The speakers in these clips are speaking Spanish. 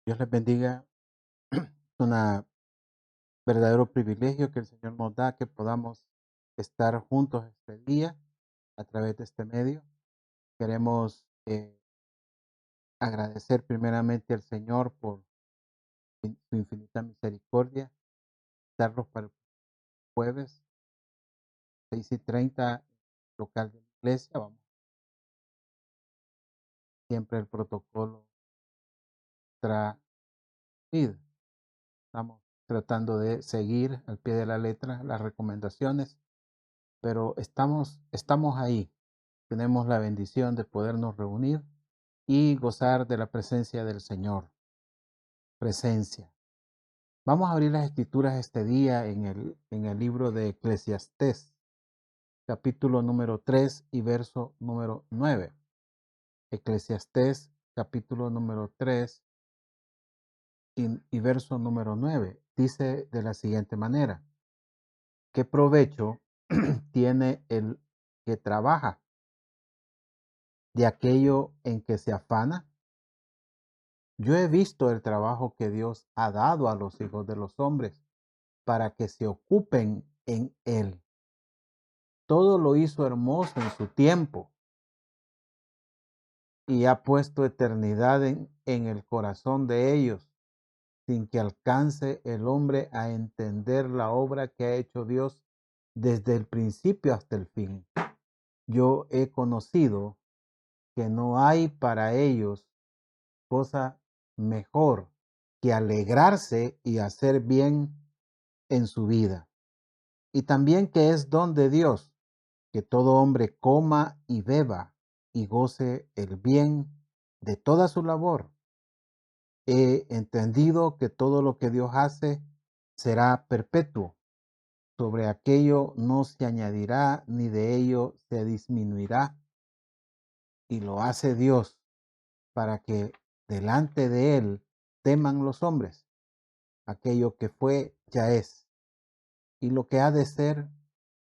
Dios les bendiga. Es un verdadero privilegio que el Señor nos da que podamos estar juntos este día a través de este medio. Queremos agradecer primeramente al Señor por su infinita misericordia, darlos para el jueves 6:30 local de la iglesia. Vamos, siempre el protocolo tra vida. Estamos tratando de seguir al pie de la letra las recomendaciones, pero estamos ahí. Tenemos la bendición de podernos reunir y gozar de la presencia del Señor. Presencia. Vamos a abrir las escrituras este día en el libro de Eclesiastés, capítulo número 3 y verso número 9. Eclesiastés, capítulo número 3 y verso número 9. Dice de la siguiente manera: ¿qué provecho tiene el que trabaja de aquello en que se afana? Yo he visto el trabajo que Dios ha dado a los hijos de los hombres para que se ocupen en él. Todo lo hizo hermoso en su tiempo y ha puesto eternidad en el corazón de ellos, sin que alcance el hombre a entender la obra que ha hecho Dios desde el principio hasta el fin. Yo he conocido que no hay para ellos cosa mejor que alegrarse y hacer bien en su vida. Y también que es don de Dios que todo hombre coma y beba y goce el bien de toda su labor. He entendido que todo lo que Dios hace será perpetuo. Sobre aquello no se añadirá ni de ello se disminuirá. Y lo hace Dios para que delante de Él teman los hombres. Aquello que fue ya es, y lo que ha de ser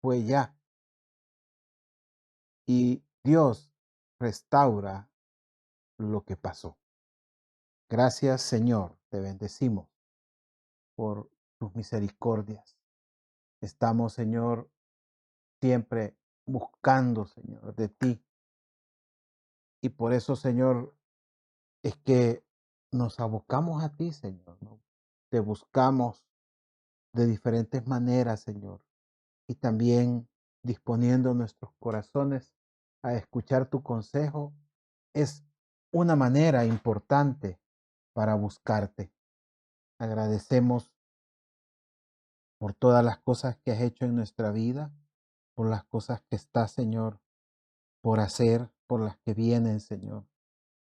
fue ya. Y Dios restaura lo que pasó. Gracias, Señor, te bendecimos por tus misericordias. Estamos, Señor, siempre buscando, Señor, de ti. Y por eso, Señor, es que nos abocamos a ti, Señor, ¿no? Te buscamos de diferentes maneras, Señor, y también disponiendo nuestros corazones a escuchar tu consejo es una manera importante para buscarte. Agradecemos por todas las cosas que has hecho en nuestra vida, por las cosas que estás, Señor, por hacer, por las que vienen, Señor,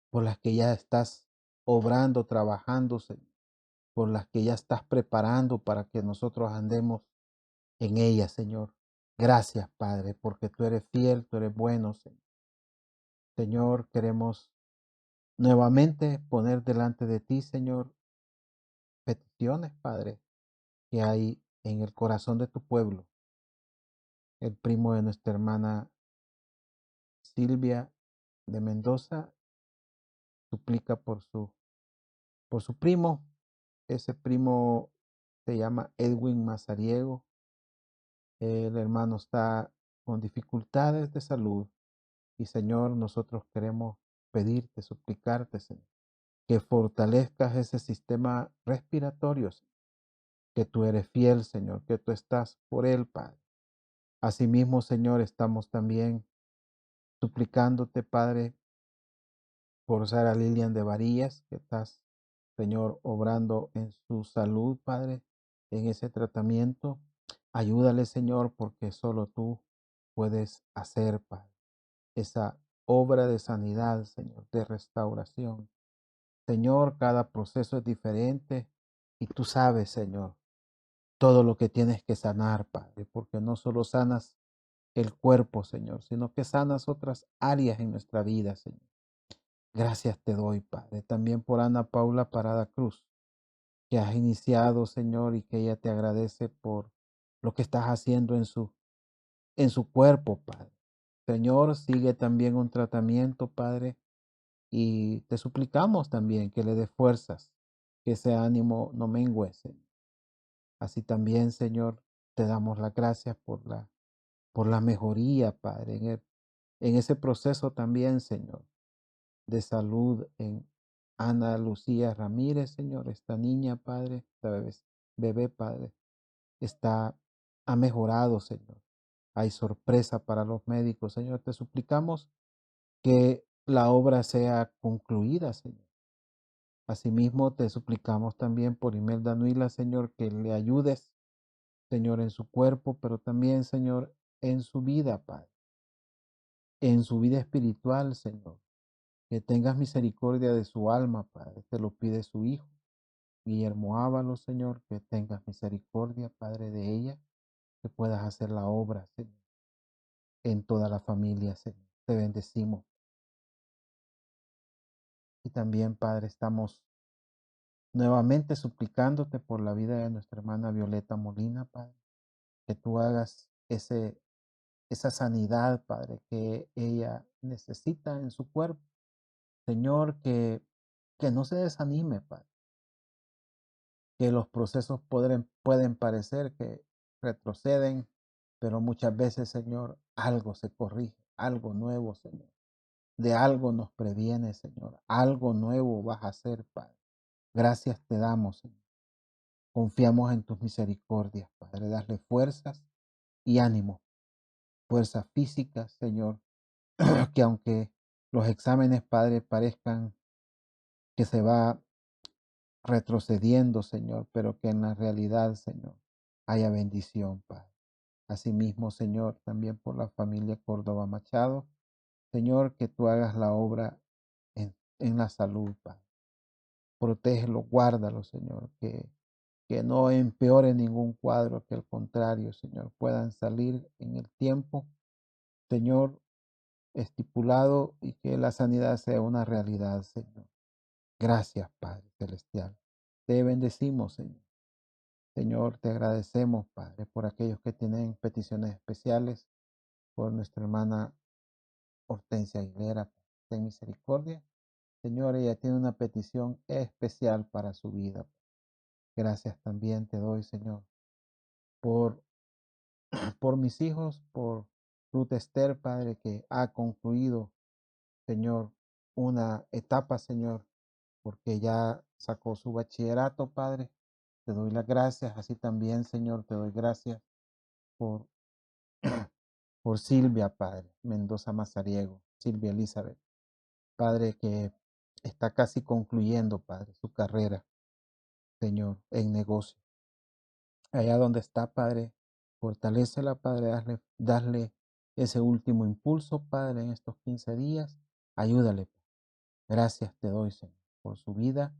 por las que ya estás obrando, trabajando, Señor, por las que ya estás preparando para que nosotros andemos en ellas, Señor. Gracias, Padre, porque tú eres fiel, tú eres bueno, Señor. Señor, queremos nuevamente poner delante de ti, Señor, peticiones, Padre, que hay en el corazón de tu pueblo. El primo de nuestra hermana Silvia de Mendoza suplica por su primo. Ese primo se llama Edwin Mazariego. El hermano está con dificultades de salud y, Señor, nosotros queremos pedirte, suplicarte, Señor, que fortalezcas ese sistema respiratorio, Señor, que tú eres fiel, Señor, que tú estás por él, Padre. Asimismo, Señor, estamos también suplicándote, Padre, por Sara Lilian de Varillas, que estás, Señor, obrando en su salud, Padre, en ese tratamiento. Ayúdale, Señor, porque solo tú puedes hacer, Padre, esa obra de sanidad, Señor, de restauración. Señor, cada proceso es diferente y tú sabes, Señor, todo lo que tienes que sanar, Padre, porque no solo sanas el cuerpo, Señor, sino que sanas otras áreas en nuestra vida, Señor. Gracias te doy, Padre, también por Ana Paula Parada Cruz, que has iniciado, Señor, y que ella te agradece por lo que estás haciendo en su cuerpo, Padre. Señor, sigue también un tratamiento, Padre, y te suplicamos también que le des fuerzas, que ese ánimo no mengüe, Señor. Así también, Señor, te damos las gracias por la mejoría, Padre, en ese proceso también, Señor, de salud en Ana Lucía Ramírez, Señor, esta niña, Padre, esta bebé, Padre, ha mejorado, Señor. Hay sorpresa para los médicos, Señor. Te suplicamos que la obra sea concluida, Señor. Asimismo, te suplicamos también por Imelda Nuila, Señor, que le ayudes, Señor, en su cuerpo, pero también, Señor, en su vida, Padre, en su vida espiritual, Señor. Que tengas misericordia de su alma, Padre. Te lo pide su Hijo, Guillermo Ábalos, Señor, que tengas misericordia, Padre, de ella, que puedas hacer la obra, Señor, en toda la familia, Señor. Te bendecimos. Y también, Padre, estamos nuevamente suplicándote por la vida de nuestra hermana Violeta Molina, Padre, que tú hagas esa sanidad, Padre, que ella necesita en su cuerpo. Señor, que no se desanime, Padre, que los procesos pueden parecer que retroceden, pero muchas veces, Señor, algo se corrige, algo nuevo, Señor. De algo nos previene, Señor. Algo nuevo vas a hacer, Padre. Gracias te damos, Señor. Confiamos en tus misericordias, Padre. Darle fuerzas y ánimo. Fuerzas físicas, Señor. Que aunque los exámenes, Padre, parezcan que se va retrocediendo, Señor, pero que en la realidad, Señor, haya bendición, Padre. Asimismo, Señor, también por la familia Córdoba Machado, Señor, que tú hagas la obra en la salud, Padre. Protégelo, guárdalo, Señor, que no empeore ningún cuadro, que al contrario, Señor, puedan salir en el tiempo, Señor, estipulado y que la sanidad sea una realidad, Señor. Gracias, Padre Celestial. Te bendecimos, Señor. Señor, te agradecemos, Padre, por aquellos que tienen peticiones especiales, por nuestra hermana Hortensia Aguilera. Ten misericordia. Señor, ella tiene una petición especial para su vida. Gracias también te doy, Señor, por, por mis hijos, por Ruth Esther, Padre, que ha concluido, Señor, una etapa, Señor, porque ya sacó su bachillerato, Padre. Te doy las gracias. Así también, Señor, te doy gracias por, por Silvia, Padre, Mendoza Mazariego, Silvia Elizabeth, Padre, que está casi concluyendo, Padre, su carrera, Señor, en negocio. Allá donde está, Padre, fortalécela, Padre, darle ese último impulso, Padre, en estos 15 días. Ayúdale. Gracias te doy, Señor, por su vida,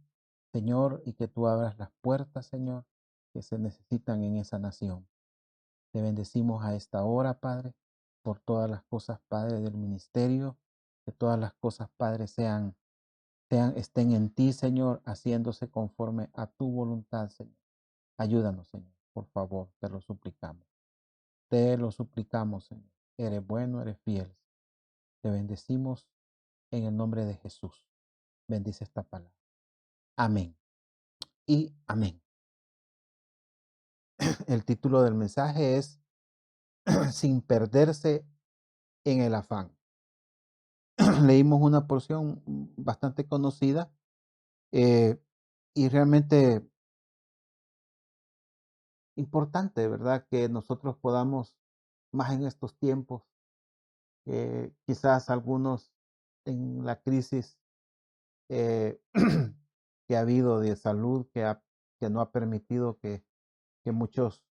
Señor, y que tú abras las puertas, Señor, que se necesitan en esa nación. Te bendecimos a esta hora, Padre, por todas las cosas, Padre, del ministerio, que todas las cosas, Padre, estén en ti, Señor, haciéndose conforme a tu voluntad, Señor. Ayúdanos, Señor, por favor, te lo suplicamos. Te lo suplicamos, Señor. Eres bueno, eres fiel. Te bendecimos en el nombre de Jesús. Bendice esta palabra. Amén y amén. El título del mensaje es Sin perderse en el afán. Leímos una porción bastante conocida y realmente importante, ¿verdad? Que nosotros podamos, más en estos tiempos, quizás algunos en la crisis eh, que ha habido de salud, que no ha permitido que muchos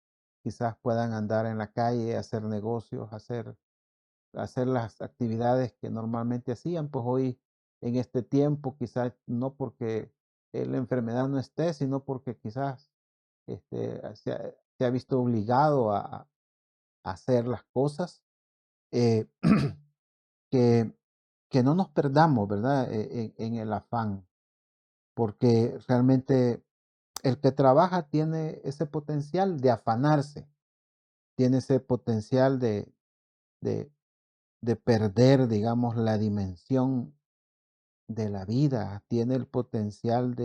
quizás puedan andar en la calle, hacer negocios, hacer las actividades que normalmente hacían, pues hoy en este tiempo, quizás no porque la enfermedad no esté, sino porque quizás se ha visto obligado a hacer las cosas, eh, que, que no nos perdamos, ¿verdad? En el afán, porque realmente el que trabaja tiene ese potencial de afanarse, tiene ese potencial de, de perder, digamos, la dimensión de la vida, tiene el potencial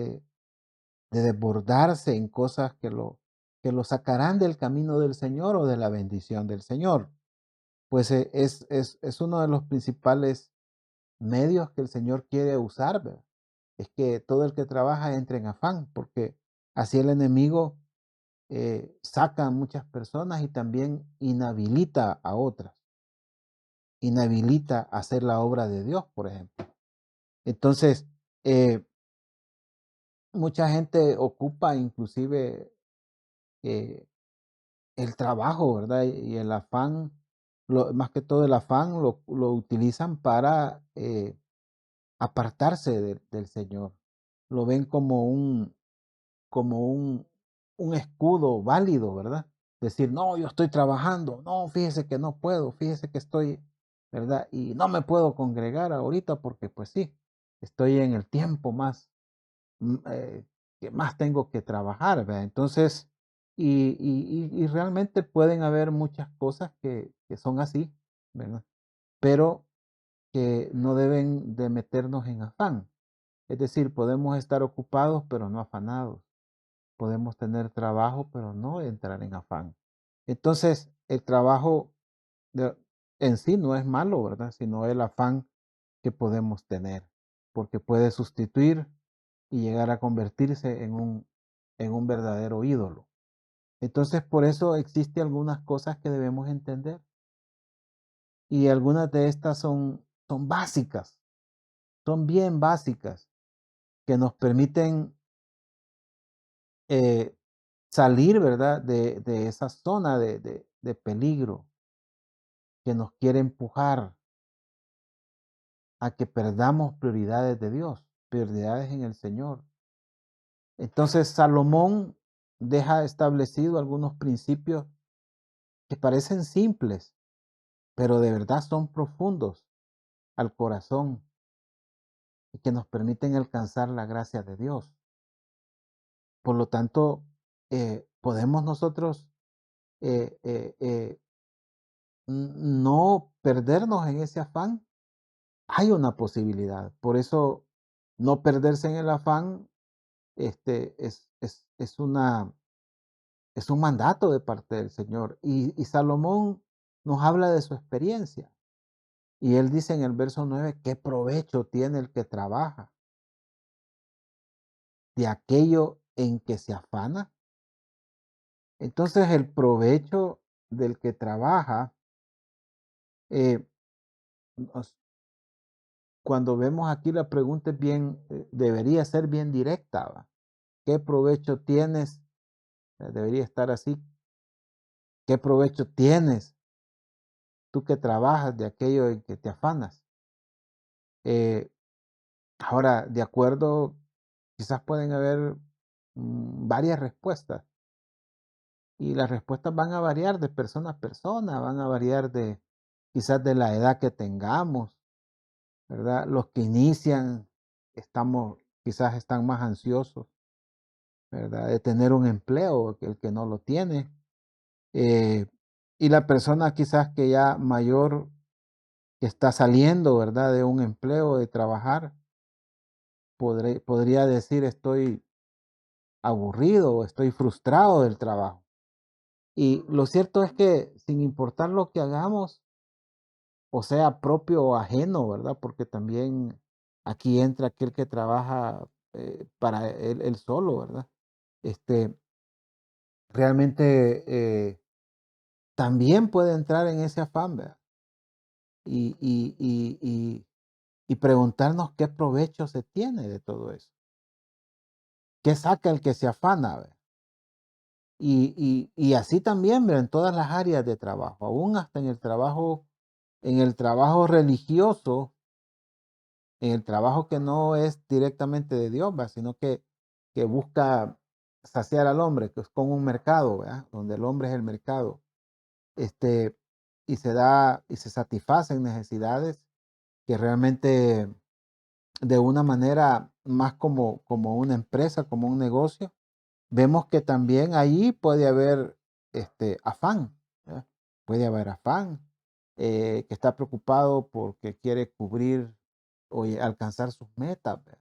de desbordarse en cosas que lo sacarán del camino del Señor o de la bendición del Señor. Pues es uno de los principales medios que el Señor quiere usar, ¿verdad? Es que todo el que trabaja entre en afán, porque así el enemigo saca a muchas personas y también inhabilita a otras, inhabilita a hacer la obra de Dios, por ejemplo. Entonces, eh, mucha gente ocupa inclusive eh, el trabajo, ¿verdad? Y el afán, más que todo el afán, lo utilizan para apartarse del Señor. Lo ven como un escudo válido, ¿verdad? Decir, no, yo estoy trabajando, no, fíjese que no puedo, fíjese que estoy, ¿verdad? Y no me puedo congregar ahorita porque pues sí, estoy en el tiempo más, que más tengo que trabajar, ¿verdad? Entonces, y realmente pueden haber muchas cosas que son así, ¿verdad? Pero que no deben de meternos en afán. Es decir, podemos estar ocupados, pero no afanados. Podemos tener trabajo, pero no entrar en afán. Entonces, el trabajo de- en sí no es malo, ¿verdad? Sino el afán que podemos tener, porque puede sustituir y llegar a convertirse en un verdadero ídolo. Entonces, por eso existen algunas cosas que debemos entender y algunas de estas son básicas, son bien básicas, que nos permiten eh, salir, ¿verdad? De esa zona de peligro que nos quiere empujar a que perdamos prioridades de Dios, prioridades en el Señor. Entonces Salomón deja establecido algunos principios que parecen simples, pero de verdad son profundos al corazón y que nos permiten alcanzar la gracia de Dios. Por lo tanto, podemos nosotros no perdernos en ese afán. Hay una posibilidad. Por eso, no perderse en el afán es un mandato de parte del Señor. Y Salomón nos habla de su experiencia. Y él dice en el verso 9, ¿qué provecho tiene el que trabaja de aquello en que se afana? Entonces el provecho del que trabaja, eh, nos- cuando vemos aquí la pregunta es bien, debería ser bien directa, ¿va? ¿Qué provecho tienes? Debería estar así. ¿Qué provecho tienes tú que trabajas de aquello en que te afanas? Eh, Ahora, de acuerdo, quizás pueden haber varias respuestas y las respuestas van a variar de persona a persona, van a variar de quizás de la edad que tengamos, ¿verdad? Los que inician quizás están más ansiosos, ¿verdad? De tener un empleo que el que no lo tiene. Eh, y la persona quizás que ya mayor, que está saliendo, ¿verdad? De un empleo, de trabajar, podría decir estoy aburrido o estoy frustrado del trabajo. Y lo cierto es que sin importar lo que hagamos, o sea propio o ajeno, ¿verdad? Porque también aquí entra aquel que trabaja para él solo, ¿verdad? Este, realmente también puede entrar en ese afán, ¿verdad? Y, y, y, y, y preguntarnos qué provecho se tiene de todo eso. ¿Qué saca el que se afana? ¿Verdad? Y así también, ¿verdad? En todas las áreas de trabajo, aún hasta en el trabajo religioso, en el trabajo que no es directamente de Dios, ¿verdad? Sino que busca saciar al hombre, que es como un mercado, ¿verdad? Donde el hombre es el mercado, este, y se satisfacen necesidades que realmente de una manera más como una empresa, como un negocio, vemos que también ahí puede haber afán, ¿verdad? Puede haber afán, que está preocupado porque quiere cubrir o alcanzar sus metas, ¿verdad?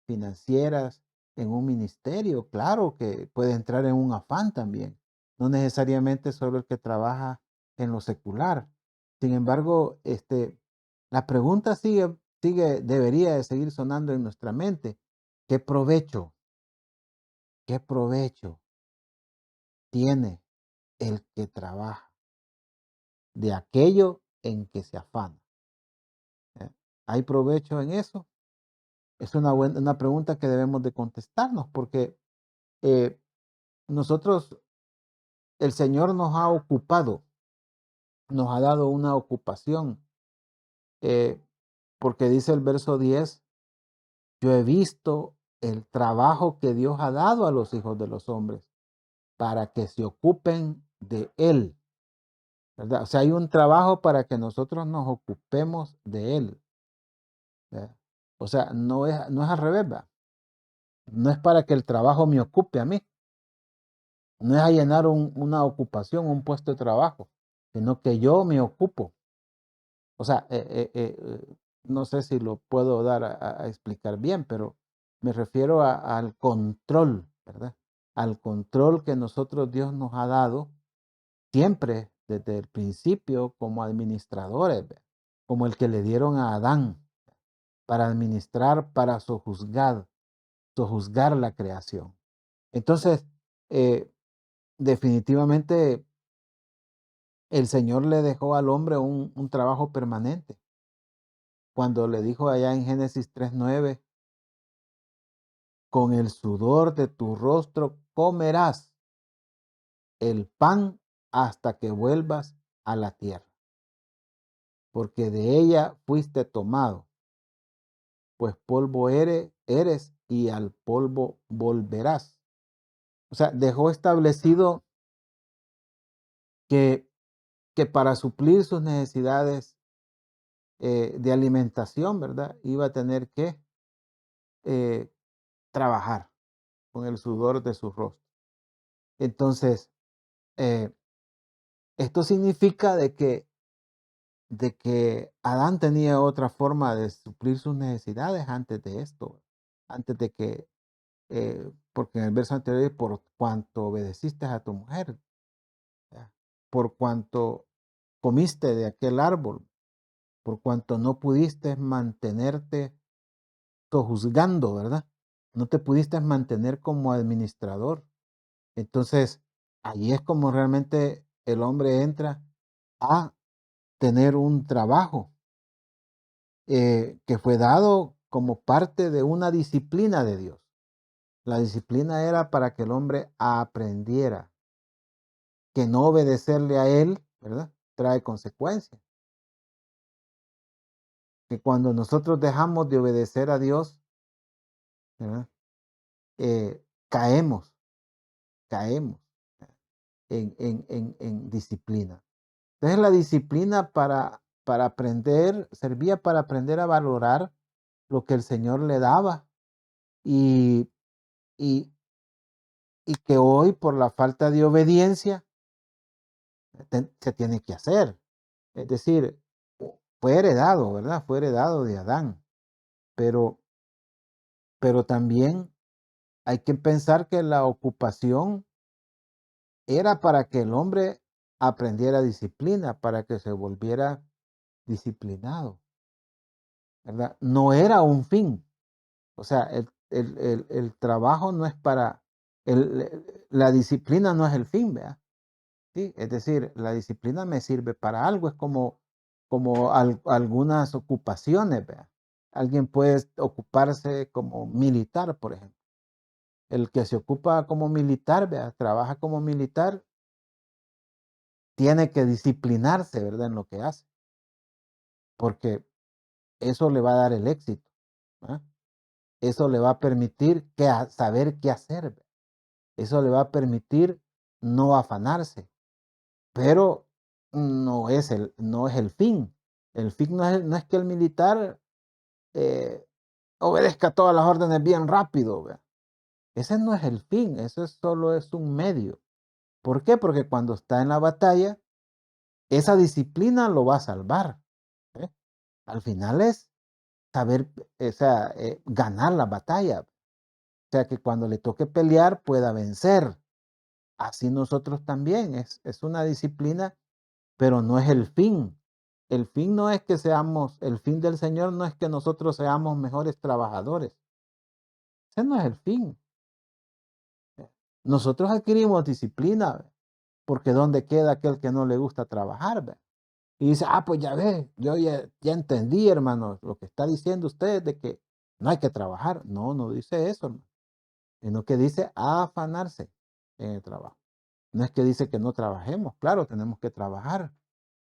Financieras, en un ministerio, claro que puede entrar en un afán también, no necesariamente solo el que trabaja en lo secular. Sin embargo, la pregunta debería de seguir sonando en nuestra mente. ¿Qué provecho, qué provecho tiene el que trabaja de aquello en que se afana? ¿Eh? ¿Hay provecho en eso? Es una pregunta que debemos de contestarnos porque eh, nosotros, el Señor nos ha ocupado, nos ha dado una ocupación, eh, porque dice el verso 10: yo he visto el trabajo que Dios ha dado a los hijos de los hombres para que se ocupen de Él, ¿verdad? O sea, hay un trabajo para que nosotros nos ocupemos de Él, ¿verdad? O sea, no es al revés, ¿verdad? No es para que el trabajo me ocupe a mí, no es a llenar una ocupación, un puesto de trabajo, sino que yo me ocupo. O sea, no sé si lo puedo dar a explicar bien, pero me refiero al control, ¿verdad? Al control que nosotros Dios nos ha dado siempre desde el principio como administradores, ¿ve? Como el que le dieron a Adán para administrar, para sojuzgar la creación. Entonces, eh, definitivamente el Señor le dejó al hombre un trabajo permanente. Cuando le dijo allá en Génesis 3:9, con el sudor de tu rostro comerás el pan hasta que vuelvas a la tierra, porque de ella fuiste tomado, pues polvo eres y al polvo volverás. O sea, dejó establecido que, que para suplir sus necesidades de alimentación, ¿verdad? Iba a tener que eh, trabajar con el sudor de su rostro. Entonces, eh, esto significa de que Adán tenía otra forma de suplir sus necesidades antes de esto, antes de que, porque en el verso anterior dice, por cuanto obedeciste a tu mujer, ¿verdad? Por cuanto comiste de aquel árbol, por cuanto no pudiste mantenerte sojuzgando, ¿verdad? No te pudiste mantener como administrador. Entonces, ahí es como realmente el hombre entra a tener un trabajo que fue dado como parte de una disciplina de Dios. La disciplina era para que el hombre aprendiera que no obedecerle a Él, ¿verdad? Trae consecuencias. Que cuando nosotros dejamos de obedecer a Dios, ¿verdad? Caemos, caemos en disciplina. Entonces la disciplina para aprender, servía para aprender a valorar lo que el Señor le daba y, y, y que hoy por la falta de obediencia se tiene que hacer. Es decir, fue heredado, ¿verdad? Fue heredado de Adán, pero, pero también hay que pensar que la ocupación era para que el hombre aprendiera disciplina, para que se volviera disciplinado, ¿verdad? No era un fin. O sea, el trabajo no es para, la disciplina no es el fin, ¿verdad? Sí, es decir, la disciplina me sirve para algo, es como algunas ocupaciones, ¿verdad? Alguien puede ocuparse como militar, por ejemplo. El que se ocupa como militar, ¿verdad? Trabaja como militar, tiene que disciplinarse, ¿verdad? En lo que hace, porque eso le va a dar el éxito, ¿verdad? Eso le va a permitir saber qué hacer, ¿verdad? Eso le va a permitir no afanarse, pero no es el fin. El fin no es que el militar eh, obedezca todas las órdenes bien rápido, ¿verdad? Ese no es el fin, eso solo es un medio. ¿Por qué? Porque cuando está en la batalla, esa disciplina lo va a salvar, ¿eh? Al final es saber, o sea, ganar la batalla. O sea, que cuando le toque pelear pueda vencer. Así nosotros también, es una disciplina, pero no es el fin. El fin no es que seamos, el fin del Señor no es que nosotros seamos mejores trabajadores. Ese no es el fin. Nosotros adquirimos disciplina, porque ¿dónde queda aquel que no le gusta trabajar? ¿Ve? Y dice, pues ya ve, yo ya entendí, hermano, lo que está diciendo usted de que no hay que trabajar. No, no dice eso, hermano, sino que dice afanarse en el trabajo. No es que dice que no trabajemos, claro, tenemos que trabajar,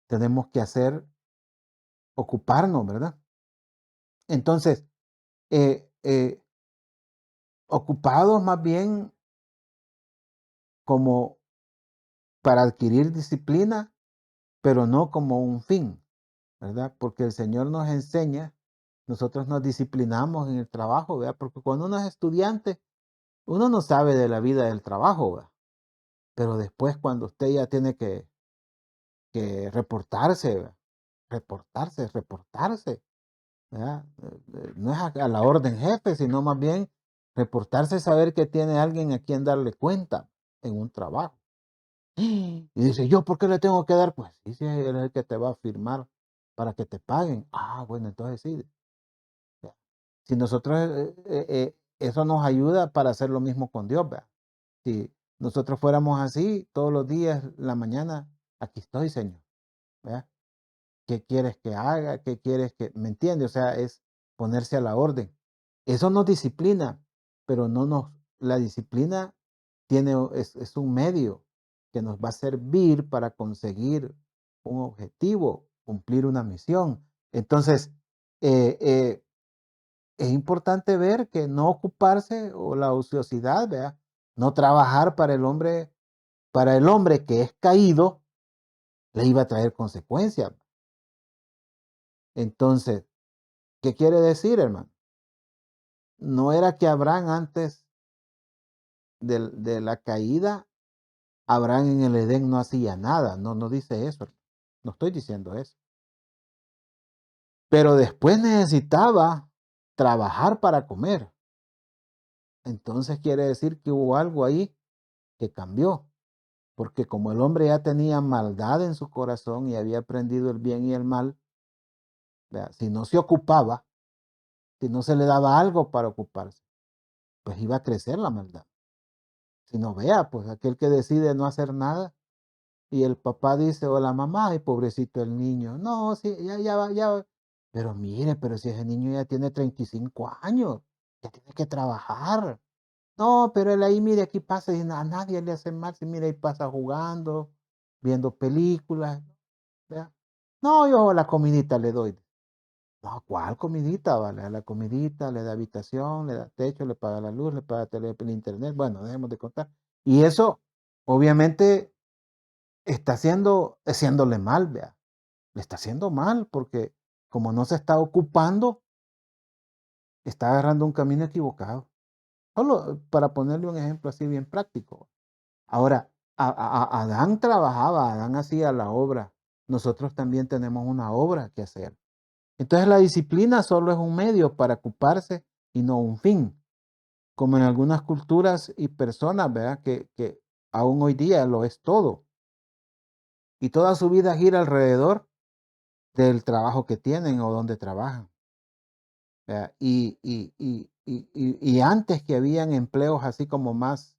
tenemos que hacer, ocuparnos, ¿verdad? Entonces, eh, eh, ocupados más bien como para adquirir disciplina, pero no como un fin, ¿verdad? Porque el Señor nos enseña, nosotros nos disciplinamos en el trabajo, ¿verdad? Porque cuando uno es estudiante, uno no sabe de la vida del trabajo, ¿verdad? Pero después cuando usted ya tiene que reportarse, ¿verdad? Reportarse, ¿verdad? No es a la orden jefe, sino más bien reportarse, saber que tiene alguien a quien darle cuenta en un trabajo. Y dice, ¿yo por qué le tengo que dar? Pues sí, sí, él es el que te va a firmar para que te paguen. Bueno, entonces sí. Ya. Si nosotros, eso nos ayuda para hacer lo mismo con Dios, ¿verdad? Si nosotros fuéramos así todos los días, la mañana, aquí estoy, Señor, ¿verdad? ¿Qué quieres que haga? ¿Qué quieres que, me entiende? O sea, es ponerse a la orden. Eso nos disciplina, pero no nos, la disciplina es un medio que nos va a servir para conseguir un objetivo, cumplir una misión. Entonces, eh, eh, es importante ver que no ocuparse o la ociosidad, ¿verdad? No trabajar para el hombre que es caído, le iba a traer consecuencias. Entonces, ¿qué quiere decir, hermano? No era que Abraham antes de la caída, Abraham en el Edén no hacía nada. No, no dice eso. No estoy diciendo eso. Pero después necesitaba trabajar para comer. Entonces quiere decir que hubo algo ahí que cambió. Porque como el hombre ya tenía maldad en su corazón y había aprendido el bien y el mal, ¿verdad? Si no se ocupaba, si no se le daba algo para ocuparse, pues iba a crecer la maldad. Si no vea, pues aquel que decide no hacer nada y el papá dice o la mamá, ay, pobrecito el niño, no, sí, ya va, ya va. Pero mire, pero si ese niño ya tiene 35 años, ya tiene que trabajar. No, pero él ahí, mire, aquí pasa y a nadie le hace mal, si mire, ahí pasa jugando, viendo películas, ¿verdad? No, yo la comidita le doy. No, ¿cuál comidita? Vale, a la comidita, le da habitación, le da techo, le paga la luz, le paga el internet. Bueno, dejemos de contar. Y eso, obviamente, está haciéndole mal, vea. Le está haciendo mal porque como no se está ocupando, está agarrando un camino equivocado. Solo para ponerle un ejemplo así bien práctico. Ahora, Adán trabajaba, Adán hacía la obra. Nosotros también tenemos una obra que hacer. Entonces la disciplina solo es un medio para ocuparse y no un fin, como en algunas culturas y personas, ¿verdad? Que aún hoy día lo es todo. Y toda su vida gira alrededor del trabajo que tienen o donde trabajan. ¿Verdad? Y antes que habían empleos así como más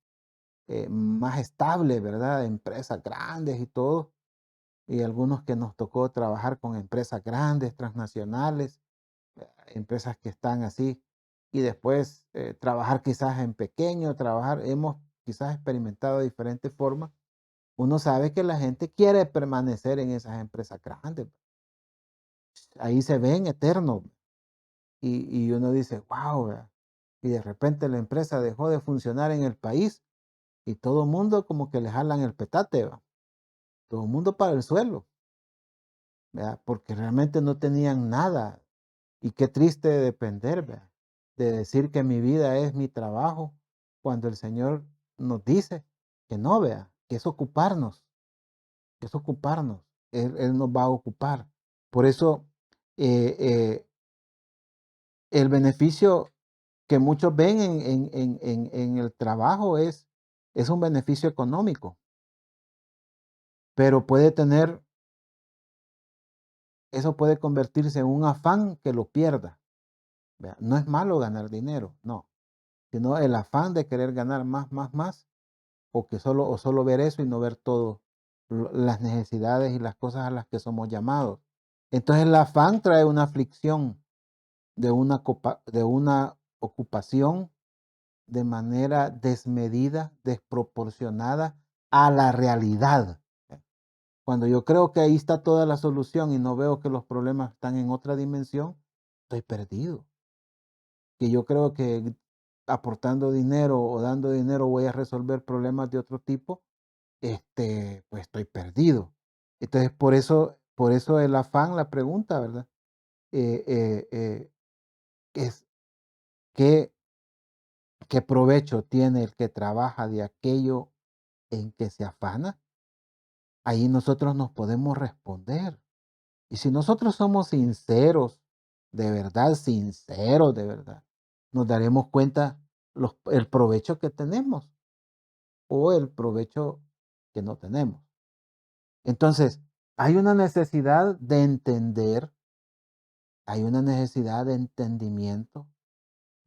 estables, ¿verdad? Empresas grandes y todo, y algunos que nos tocó trabajar con empresas grandes, transnacionales, empresas que están así, y después trabajar quizás en pequeño, hemos quizás experimentado de diferentes formas. Uno sabe que la gente quiere permanecer en esas empresas grandes, ahí se ven eternos, y uno dice, wow, y de repente la empresa dejó de funcionar en el país y todo el mundo como que le jalan el petate, ¿va? Todo el mundo para el suelo, ¿verdad? Porque realmente no tenían nada. Y qué triste depender, ¿verdad? De decir que mi vida es mi trabajo, cuando el Señor nos dice que no, vea, que es ocuparnos. Él nos va a ocupar. Por eso, eh, el beneficio que muchos ven en el trabajo es un beneficio económico, pero eso puede convertirse en un afán que lo pierda, ¿vea? No es malo ganar dinero, no, sino el afán de querer ganar más, más, más, o solo ver eso y no ver todo las necesidades y las cosas a las que somos llamados. Entonces el afán trae una aflicción de una ocupación de manera desmedida, desproporcionada a la realidad. Cuando yo creo que ahí está toda la solución y no veo que los problemas están en otra dimensión, estoy perdido. Que yo creo que aportando dinero o dando dinero voy a resolver problemas de otro tipo, pues estoy perdido. Entonces, por eso el afán, la pregunta, ¿verdad? Es ¿qué, qué provecho tiene el que trabaja de aquello en que se afana? Ahí nosotros nos podemos responder. Y si nosotros somos sinceros de verdad, nos daremos cuenta el provecho que tenemos o el provecho que no tenemos. Entonces, hay una necesidad de entender, hay una necesidad de entendimiento,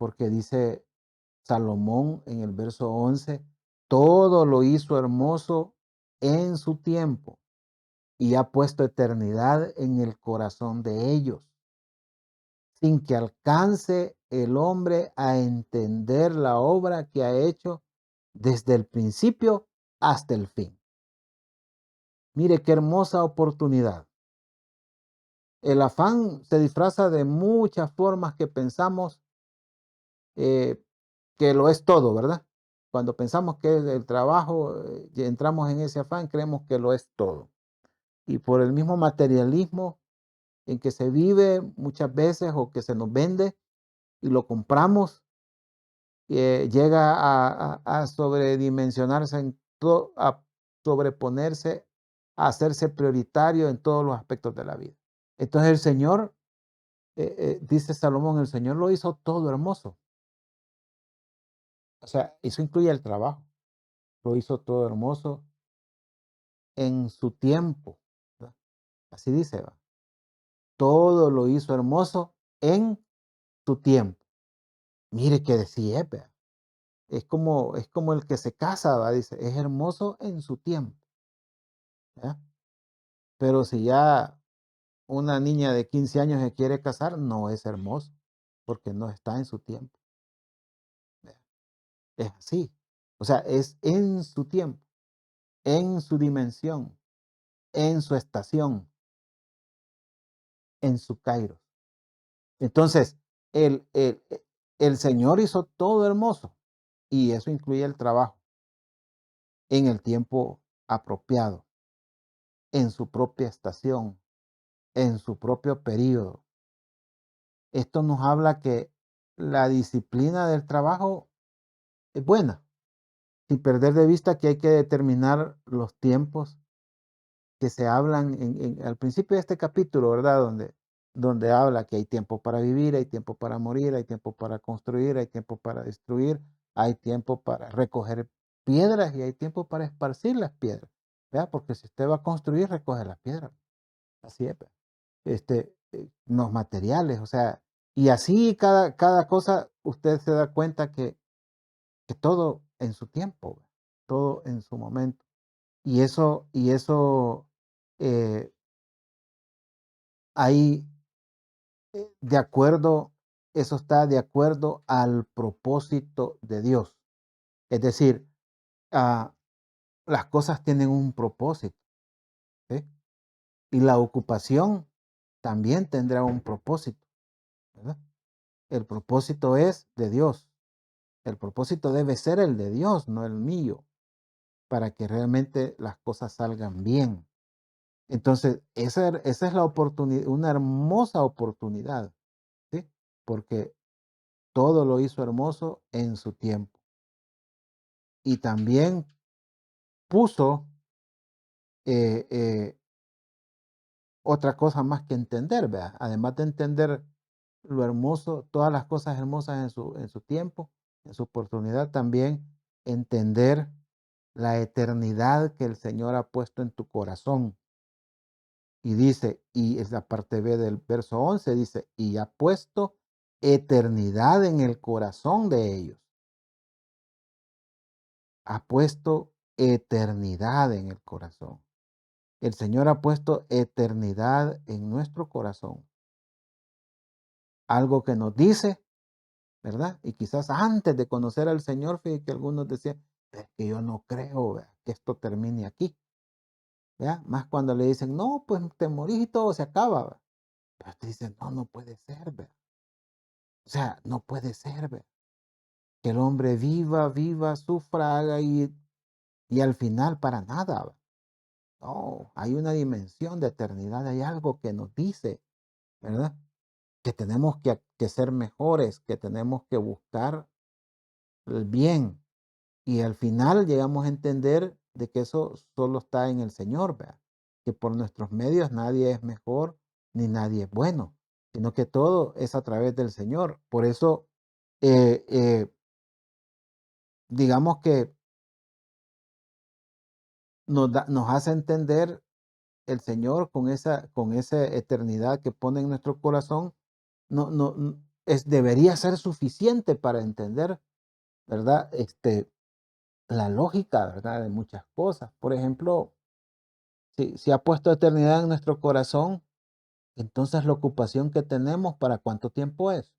porque dice Salomón en el verso 11, todo lo hizo hermoso en su tiempo y ha puesto eternidad en el corazón de ellos, sin que alcance el hombre a entender la obra que ha hecho desde el principio hasta el fin. Mire qué hermosa oportunidad. El afán se disfraza de muchas formas que pensamos eh, que lo es todo, ¿verdad? Cuando pensamos que es el trabajo, y entramos en ese afán, creemos que lo es todo. Y por el mismo materialismo en que se vive muchas veces o que se nos vende y lo compramos, llega a sobredimensionarse, a sobreponerse, a hacerse prioritario en todos los aspectos de la vida. Entonces el Señor, dice Salomón, el Señor lo hizo todo hermoso. O sea, eso incluye el trabajo. Lo hizo todo hermoso en su tiempo, ¿verdad? Así dice, ¿va? Todo lo hizo hermoso en su tiempo. Mire que decía, vea. Es como el que se casa, ¿va? Dice, es hermoso en su tiempo, ¿ya? Pero si ya una niña de 15 años se quiere casar, no es hermoso, porque no está en su tiempo. ¿Ya? Es así. O sea, es en su tiempo, en su dimensión, en su estación, en su kairos. Entonces, el, el, el Señor hizo todo hermoso y eso incluye el trabajo en el tiempo apropiado, en su propia estación, en su propio periodo. Esto nos habla que la disciplina del trabajo es buena, sin perder de vista que hay que determinar los tiempos que se hablan al principio de este capítulo, ¿verdad? Donde habla que hay tiempo para vivir, hay tiempo para morir, hay tiempo para construir, hay tiempo para destruir, hay tiempo para recoger piedras y hay tiempo para esparcir las piedras, ¿verdad? Porque si usted va a construir, recoge las piedras. Así es, pues. Los materiales, o sea, y así cada cosa, usted se da cuenta que todo en su tiempo, ¿ve? Todo en su momento. Y eso eh, ahí, de acuerdo, eso está de acuerdo al propósito de Dios. Es decir, ah, las cosas tienen un propósito, ¿sí? Y la ocupación también tendrá un propósito, ¿verdad? El propósito es de Dios. El propósito debe ser el de Dios, no el mío, para que realmente las cosas salgan bien. Entonces, esa es la oportunidad, una hermosa oportunidad, ¿sí? Porque todo lo hizo hermoso en su tiempo. Y también puso eh, eh, otra cosa más que entender, ¿verdad? Además de entender lo hermoso, todas las cosas hermosas en su tiempo, en su oportunidad, también entender la eternidad que el Señor ha puesto en tu corazón. Y dice, y es la parte B del verso 11, dice, y ha puesto eternidad en el corazón de ellos. Ha puesto eternidad en el corazón. El Señor ha puesto eternidad en nuestro corazón. Algo que nos dice, ¿verdad? Y quizás antes de conocer al Señor, fíjate que algunos decían, es que yo no creo, ¿verdad?, que esto termine aquí. ¿Verdad? Más cuando le dicen, no, pues te morís y todo se acaba. ¿Verdad? Pero te dicen, no, no puede ser. ¿Verdad? O sea, no puede ser. ¿Verdad? Que el hombre viva, viva, sufra, haga y al final para nada. ¿Verdad? No, hay una dimensión de eternidad, hay algo que nos dice, ¿verdad? Que tenemos que ser mejores, que tenemos que buscar el bien. Y al final llegamos a entender de que eso solo está en el Señor, ¿verdad? Que por nuestros medios nadie es mejor ni nadie es bueno, sino que todo es a través del Señor. Por eso, eh, eh, digamos que nos hace entender el Señor con esa eternidad que pone en nuestro corazón, debería ser suficiente para entender, ¿verdad? La lógica, ¿verdad? De muchas cosas. Por ejemplo, si ha puesto eternidad en nuestro corazón, entonces la ocupación que tenemos, ¿para cuánto tiempo es?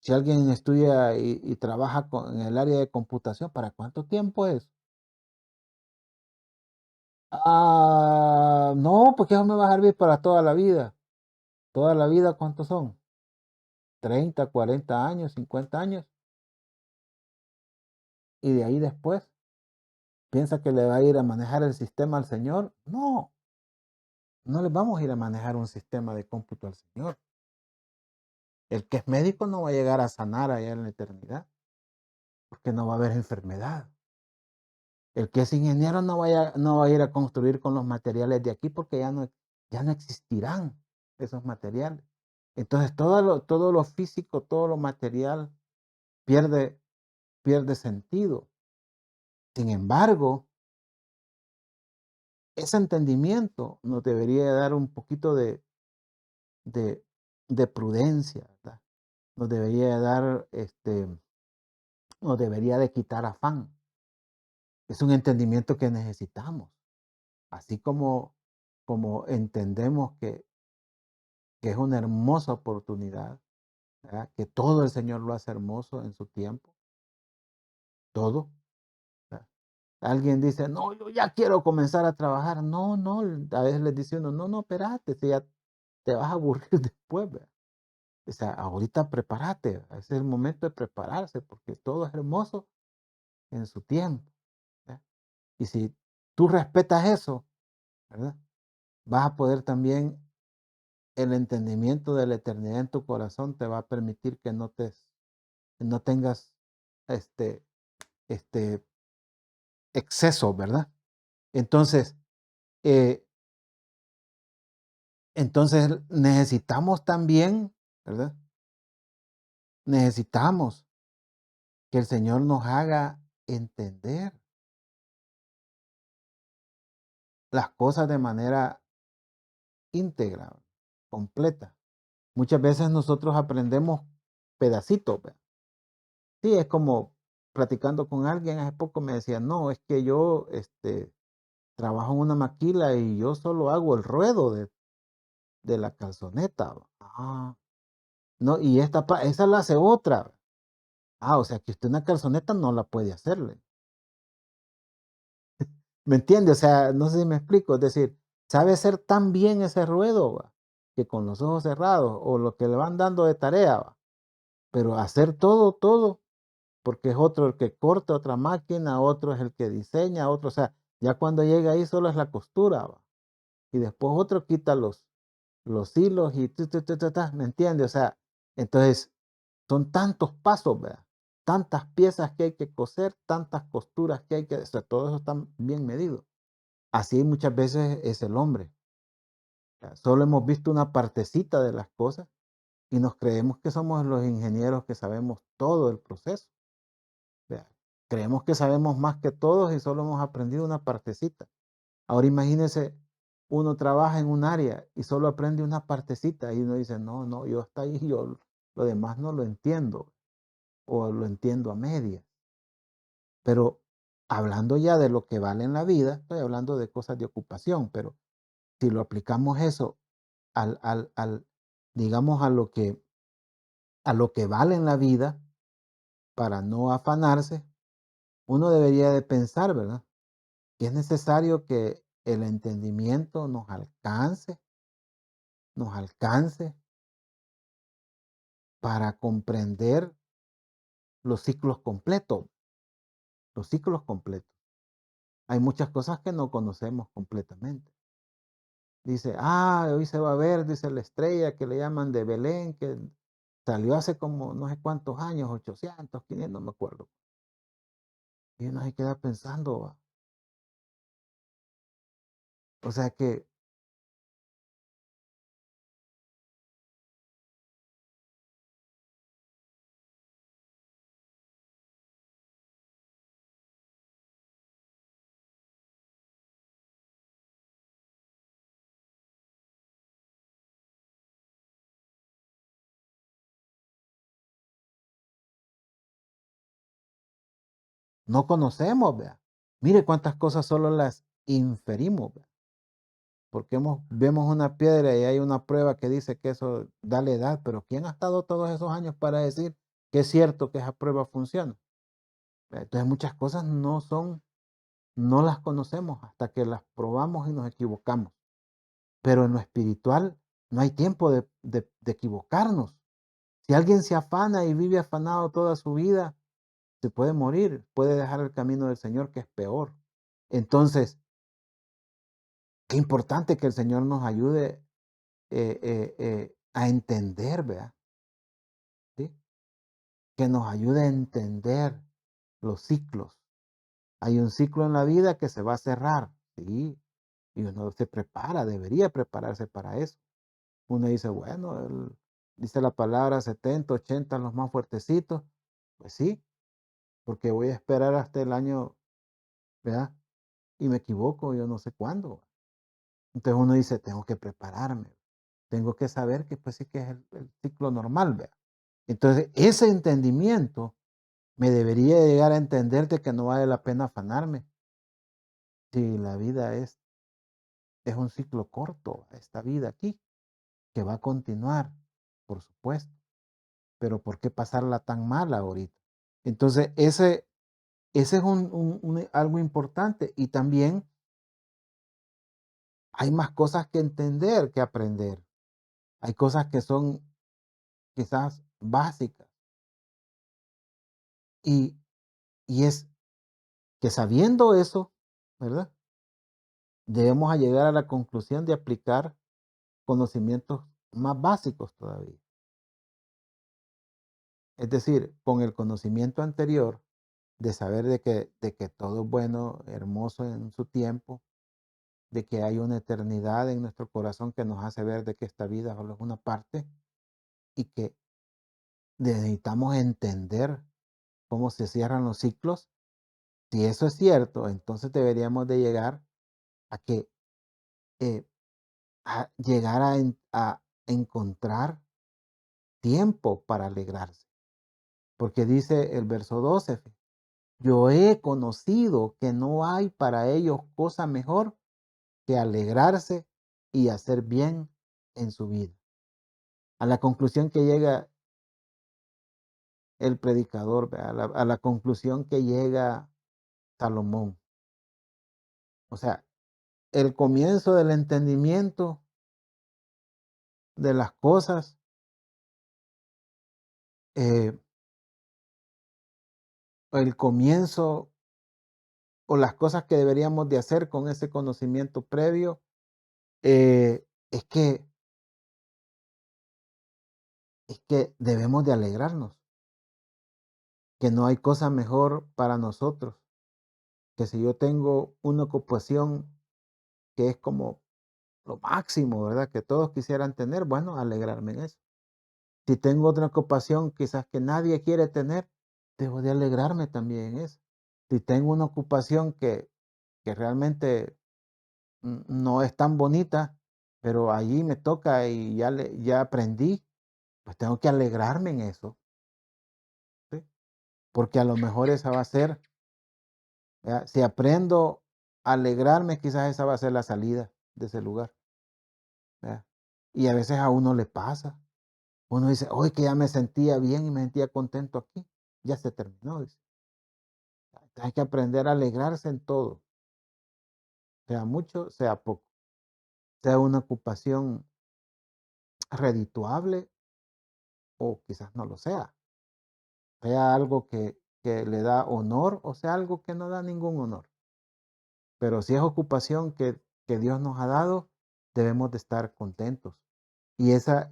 Si alguien estudia y trabaja en el área de computación, ¿para cuánto tiempo es? No, porque eso me va a servir para toda la vida. ¿Toda la vida cuántos son? 30, 40 años, 50 años. Y de ahí después, ¿piensa que le va a ir a manejar el sistema al Señor? No, no le vamos a ir a manejar un sistema de cómputo al Señor. El que es médico no va a llegar a sanar allá en la eternidad, porque no va a haber enfermedad. El que es ingeniero no va a ir a construir con los materiales de aquí, porque ya no existirán esos materiales. Entonces todo lo físico, todo lo material pierde, pierde sentido. Sin embargo, ese entendimiento nos debería dar un poquito de, de prudencia, ¿verdad? Nos debería dar, nos debería de quitar afán. Es un entendimiento que necesitamos. Así como entendemos que es una hermosa oportunidad, ¿verdad? Que todo el Señor lo hace hermoso en su tiempo, todo. ¿Verdad? Alguien dice, no, yo ya quiero comenzar a trabajar. No, no, a veces les dice uno, no, no, espérate, si ya te vas a aburrir después. ¿Verdad? O sea, ahorita prepárate, ese es el momento de prepararse, porque todo es hermoso en su tiempo. ¿Verdad? Y si tú respetas eso, ¿verdad? Vas a poder también, el entendimiento de la eternidad en tu corazón te va a permitir que no tengas este, este exceso, ¿verdad? Entonces, eh, entonces necesitamos también, ¿verdad? Necesitamos que el Señor nos haga entender las cosas de manera íntegra, completa. Muchas veces nosotros aprendemos pedacitos. ¿Verdad? Sí, es como platicando con alguien hace poco me decía, no, es que yo trabajo en una maquila y yo solo hago el ruedo de la calzoneta. ¿Va? No, y esa la hace otra. O sea que usted una calzoneta no la puede hacerle. ¿Me entiende? O sea, no sé si me explico. Es decir, sabe hacer tan bien ese ruedo, ¿va? Que con los ojos cerrados o lo que le van dando de tarea, ¿va? Pero hacer todo, todo, porque es otro el que corta otra máquina, otro es el que diseña, otro, o sea, ya cuando llega ahí solo es la costura, ¿va? Y después otro quita los hilos y ¿me entiende? O sea, entonces son tantos pasos, ¿verdad? Tantas piezas que hay que coser, tantas costuras que hay que, o sea, todo eso está bien medido. Así muchas veces es el hombre. Solo hemos visto una partecita de las cosas y nos creemos que somos los ingenieros que sabemos todo el proceso. Vea, creemos que sabemos más que todos y solo hemos aprendido una partecita. Ahora imagínese, uno trabaja en un área y solo aprende una partecita y uno dice, no, no, yo hasta ahí, yo lo demás no lo entiendo o lo entiendo a medias. Pero hablando ya de lo que vale en la vida, estoy hablando de cosas de ocupación, pero si lo aplicamos eso digamos, a lo que vale en la vida, para no afanarse, uno debería de pensar, ¿verdad? Que es necesario que el entendimiento nos alcance para comprender los ciclos completos, los ciclos completos. Hay muchas cosas que no conocemos completamente. Dice, hoy se va a ver, dice la estrella que le llaman de Belén, que salió hace como no sé cuántos años, 800, 500, no me acuerdo. Y uno se queda pensando, ¿va? O sea que no conocemos, vea. Mire cuántas cosas solo las inferimos, vea. Porque vemos una piedra y hay una prueba que dice que eso da la edad, pero ¿quién ha estado todos esos años para decir que es cierto que esa prueba funciona? Entonces muchas cosas no las conocemos hasta que las probamos y nos equivocamos. Pero en lo espiritual no hay tiempo de equivocarnos. Si alguien se afana y vive afanado toda su vida, se puede morir, puede dejar el camino del Señor, que es peor. Entonces, qué importante que el Señor nos ayude a entender, ¿verdad? ¿Sí? Que nos ayude a entender los ciclos. Hay un ciclo en la vida que se va a cerrar, ¿sí? Y uno se prepara, debería prepararse para eso. Uno dice, bueno, dice la palabra 70, 80, los más fuertecitos. Pues sí, porque voy a esperar hasta el año, ¿verdad? Y me equivoco, yo no sé cuándo. Entonces uno dice, tengo que prepararme, tengo que saber que pues sí que es el ciclo normal, ¿verdad? Entonces ese entendimiento me debería llegar a entender de que no vale la pena afanarme. Si la vida es un ciclo corto, esta vida aquí, que va a continuar, por supuesto, pero ¿por qué pasarla tan mal ahorita? Entonces ese es algo importante y también hay más cosas que entender que aprender. Hay cosas que son quizás básicas y, y es que sabiendo eso, ¿verdad? Debemos a llegar a la conclusión de aplicar conocimientos más básicos todavía. Es decir, con el conocimiento anterior de saber de que todo es bueno, hermoso en su tiempo, de que hay una eternidad en nuestro corazón que nos hace ver de que esta vida solo es una parte y que necesitamos entender cómo se cierran los ciclos. Si eso es cierto, entonces deberíamos de llegar a que eh, a llegar a encontrar tiempo para alegrarse. Porque dice el verso 12, yo he conocido que no hay para ellos cosa mejor que alegrarse y hacer bien en su vida. A la conclusión que llega el predicador, a la conclusión que llega Salomón. O sea, el comienzo del entendimiento de las cosas, eh, el comienzo o las cosas que deberíamos de hacer con ese conocimiento previo, es que debemos de alegrarnos, que no hay cosa mejor para nosotros, que si yo tengo una ocupación que es como lo máximo, ¿verdad? Que todos quisieran tener, bueno, alegrarme en eso. Si tengo otra ocupación quizás que nadie quiere tener, debo de alegrarme también en eso. Si tengo una ocupación que realmente no es tan bonita, pero allí me toca y ya aprendí, pues tengo que alegrarme en eso, ¿sí? Porque a lo mejor esa va a ser, ¿verdad? Si aprendo a alegrarme, quizás esa va a ser la salida de ese lugar, ¿verdad? Y a veces a uno le pasa. Uno dice: "Hoy que ya me sentía bien y me sentía contento aquí, ya se terminó", dice. Hay que aprender a alegrarse en todo, sea mucho, sea poco, sea una ocupación redituable o quizás no lo sea, sea algo que le da honor o sea algo que no da ningún honor. Pero si es ocupación que Dios nos ha dado, debemos de estar contentos. Ese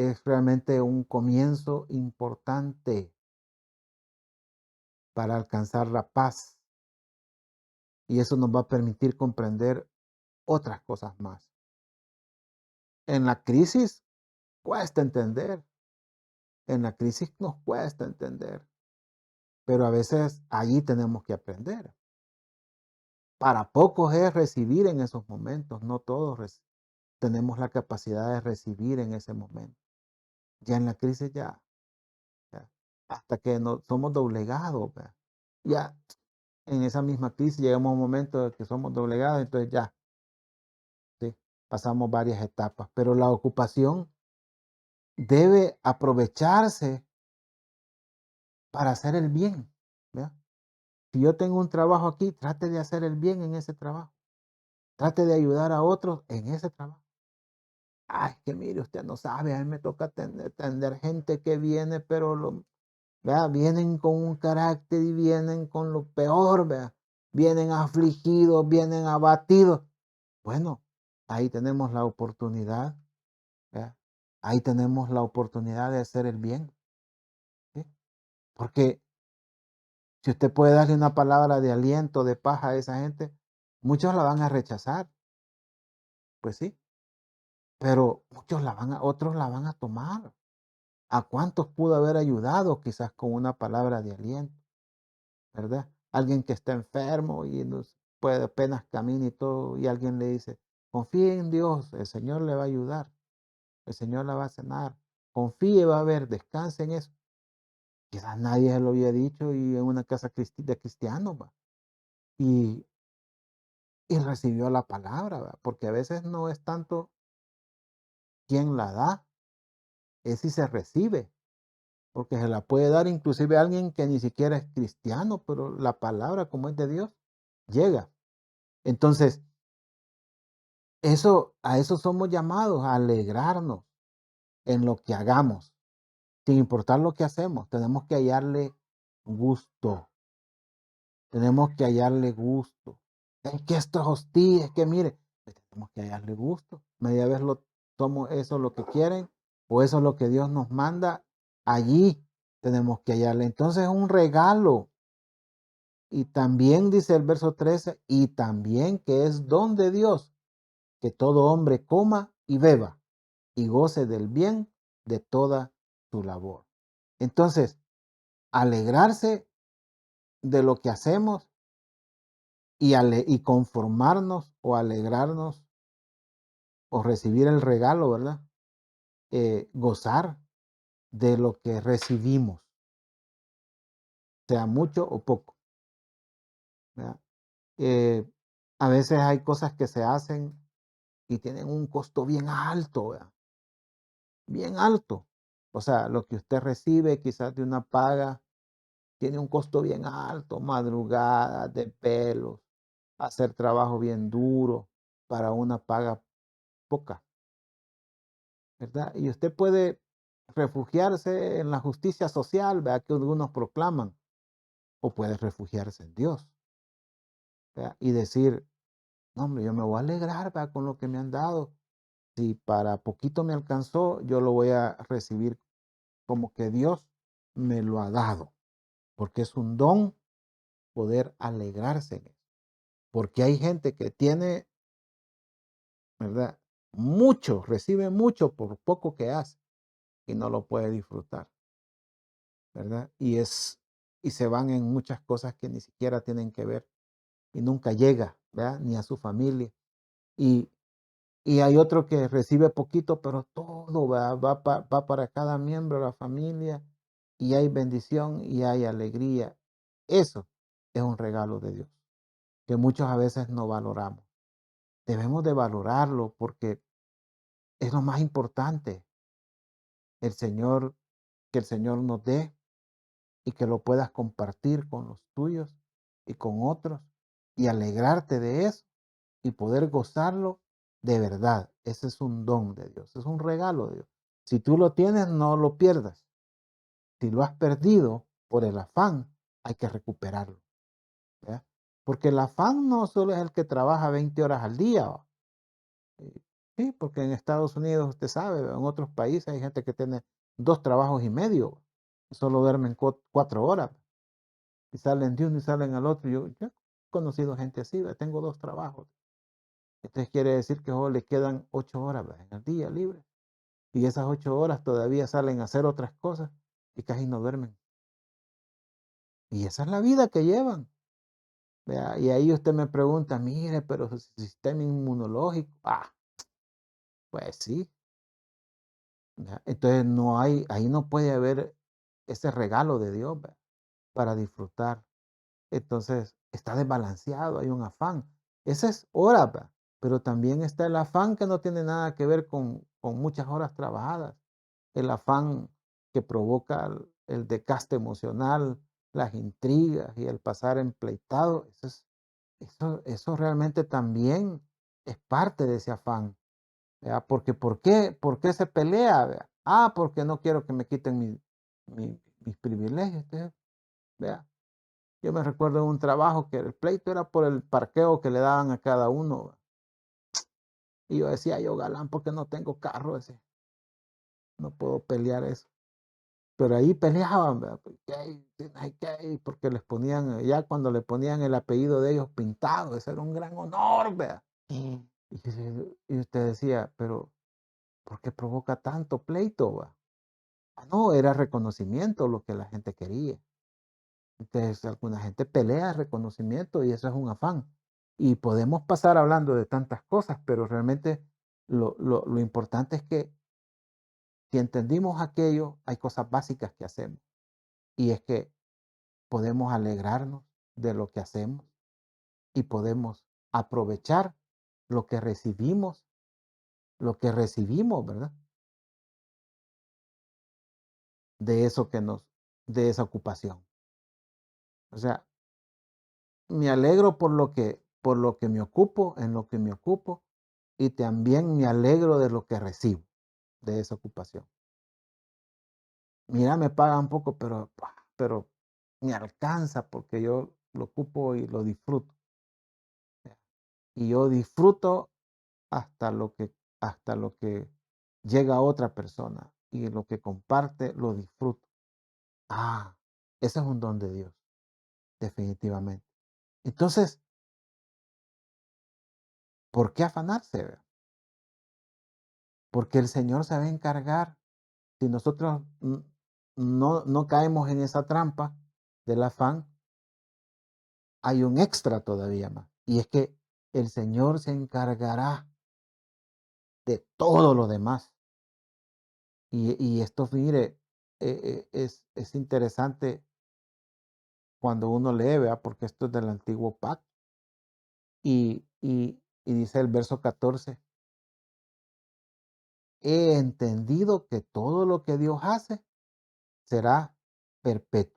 es realmente un comienzo importante para alcanzar la paz, y eso nos va a permitir comprender otras cosas más. En la crisis cuesta entender, en la crisis nos cuesta entender, pero a veces allí tenemos que aprender. Para pocos es recibir en esos momentos, no todos tenemos la capacidad de recibir en ese momento. Ya en la crisis ya, hasta que no somos doblegados, ¿verdad? Ya en esa misma crisis llegamos a un momento de que somos doblegados, entonces ya, sí, pasamos varias etapas, pero la ocupación debe aprovecharse para hacer el bien, ¿verdad? Si yo tengo un trabajo aquí, trate de hacer el bien en ese trabajo. Trate de ayudar a otros en ese trabajo. Ay, que mire, usted no sabe, a mí me toca atender gente que viene, pero ¿vea? Vienen con un carácter y vienen con lo peor, ¿vea? Vienen afligidos, vienen abatidos. Bueno, ahí tenemos la oportunidad, ¿vea? Ahí tenemos la oportunidad de hacer el bien, ¿sí? Porque si usted puede darle una palabra de aliento, de paz a esa gente, muchos la van a rechazar, pues sí, pero otros la van a tomar. ¿A cuántos pudo haber ayudado quizás con una palabra de aliento, verdad? Alguien que está enfermo y puede apenas camina y todo, y alguien le dice: confíe en Dios, el Señor le va a ayudar, el Señor la va a sanar, confíe, va a ver, descanse en eso. Quizás nadie se lo había dicho y en una casa de cristianos, va. Y y recibió la palabra, ¿verdad? Porque a veces no es tanto quién la da, es si se recibe, porque se la puede dar inclusive a alguien que ni siquiera es cristiano, pero la palabra, como es de Dios, llega. Entonces, a eso somos llamados, a alegrarnos en lo que hagamos, sin importar lo que hacemos, tenemos que hallarle gusto, tenemos que hallarle gusto. Es que esto es hostil, es que mire, pues tenemos que hallarle gusto. Media vez somos eso lo que quieren o eso es lo que Dios nos manda, allí tenemos que hallarle. Entonces es un regalo. Y también dice el verso 13, y también que es don de Dios, que todo hombre coma y beba y goce del bien de toda su labor. Entonces, alegrarse de lo que hacemos y conformarnos o alegrarnos o recibir el regalo, ¿verdad? Gozar de lo que recibimos, sea mucho o poco, ¿verdad? Eh, a veces hay cosas que se hacen y tienen un costo bien alto, ¿verdad? Bien alto. O sea, lo que usted recibe quizás de una paga tiene un costo bien alto, madrugadas, de pelos, hacer trabajo bien duro para una paga poca, ¿verdad? Y usted puede refugiarse en la justicia social, ¿verdad? Que algunos proclaman, o puede refugiarse en Dios, ¿verdad? Y decir: no, hombre, yo me voy a alegrar, ¿verdad? Con lo que me han dado. Si para poquito me alcanzó, yo lo voy a recibir como que Dios me lo ha dado, porque es un don poder alegrarse en eso. Porque hay gente que tiene ¿verdad? Mucho, recibe mucho por poco que hace y no lo puede disfrutar, ¿verdad? Y se van en muchas cosas que ni siquiera tienen que ver y nunca llega, ¿verdad? Ni a su familia. Y, y hay otro que recibe poquito, pero todo va para cada miembro de la familia y hay bendición y hay alegría. Eso es un regalo de Dios que muchos a veces no valoramos. Debemos de valorarlo porque es lo más importante. El Señor, que el Señor nos dé y que lo puedas compartir con los tuyos y con otros y alegrarte de eso y poder gozarlo de verdad. Ese es un don de Dios, es un regalo de Dios. Si tú lo tienes, no lo pierdas. Si lo has perdido por el afán, hay que recuperarlo. ¿Ya? Porque el afán no solo es el que trabaja 20 horas al día. ¿Va? Sí, porque en Estados Unidos, usted sabe, en otros países hay gente que tiene 2 trabajos y medio. Solo duermen 4 horas y salen de uno y salen al otro. Yo he conocido gente así, tengo 2 trabajos. Entonces quiere decir que solo le quedan 8 horas en el día libre. Y esas 8 horas todavía salen a hacer otras cosas y casi no duermen. Y esa es la vida que llevan. ¿Vea? Y ahí usted me pregunta, mire, pero su sistema inmunológico, pues sí. ¿Vea? Entonces no hay, ahí no puede haber ese regalo de Dios, ¿vea? Para disfrutar. Entonces está desbalanceado, hay un afán. Esa es hora, ¿vea? Pero también está el afán que no tiene nada que ver con muchas horas trabajadas. El afán que provoca el desgaste emocional, las intrigas y el pasar empleitado. Eso realmente también es parte de ese afán. ¿Verdad? Porque ¿por qué se pelea? ¿Verdad? Porque no quiero que me quiten mis privilegios. Entonces, ¿verdad? Yo me recuerdo de un trabajo que el pleito era por el parqueo que le daban a cada uno. ¿Verdad? Y yo decía, yo galán, porque no tengo carro ese. No puedo pelear eso. Pero ahí peleaban, ¿verdad? Porque les ponían, ya cuando le ponían el apellido de ellos pintado, eso era un gran honor, ¿verdad? Y usted decía, pero ¿por qué provoca tanto pleito? ¿Va? No, era reconocimiento lo que la gente quería. Entonces, alguna gente pelea reconocimiento y eso es un afán. Y podemos pasar hablando de tantas cosas, pero realmente lo importante es que si entendimos aquello, hay cosas básicas que hacemos. Y es que podemos alegrarnos de lo que hacemos y podemos aprovechar lo que recibimos, ¿verdad? De eso de esa ocupación. O sea, me alegro por lo que me ocupo, en lo que me ocupo, y también me alegro de lo que recibo de esa ocupación. Mira, me pagan poco, pero me alcanza porque yo lo ocupo y lo disfruto. Y yo disfruto hasta lo que llega a otra persona y lo que comparte lo disfruto. Ah, ese es un don de Dios, definitivamente. Entonces, ¿por qué afanarse? Porque el Señor se va a encargar. Si nosotros no caemos en esa trampa del afán, hay un extra todavía más. Y es que el Señor se encargará de todo lo demás. Y esto, mire, es interesante cuando uno lee, ¿verdad? Porque esto es del antiguo pacto. Y dice el verso 14, he entendido que todo lo que Dios hace será perpetuo.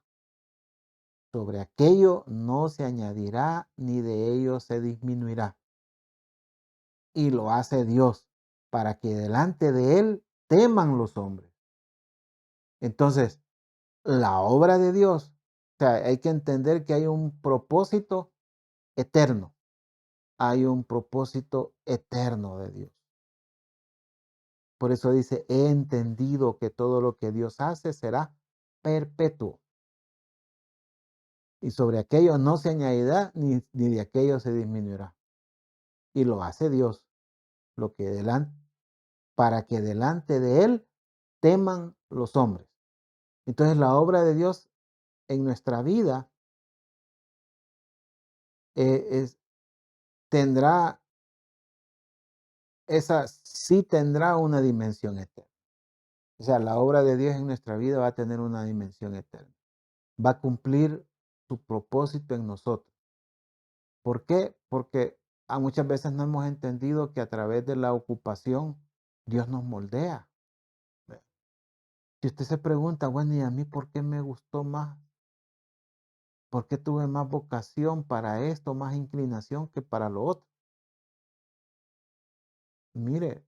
Sobre aquello no se añadirá ni de ello se disminuirá. Y lo hace Dios para que delante de Él teman los hombres. Entonces, la obra de Dios, o sea, hay que entender que hay un propósito eterno. Hay un propósito eterno de Dios. Por eso dice, he entendido que todo lo que Dios hace será perpetuo. Y sobre aquello no se añadirá ni de aquello se disminuirá. Y lo hace Dios. lo que para que delante de Él teman los hombres. Entonces la obra de Dios en nuestra vida es, tendrá, sí tendrá una dimensión eterna. O sea, la obra de Dios en nuestra vida va a tener una dimensión eterna. Va a cumplir su propósito en nosotros. ¿Por qué? Porque muchas veces no hemos entendido que a través de la ocupación Dios nos moldea. Si usted se pregunta, bueno, ¿y a mí por qué me gustó más? ¿Por qué tuve más vocación para esto, más inclinación que para lo otro? Mire,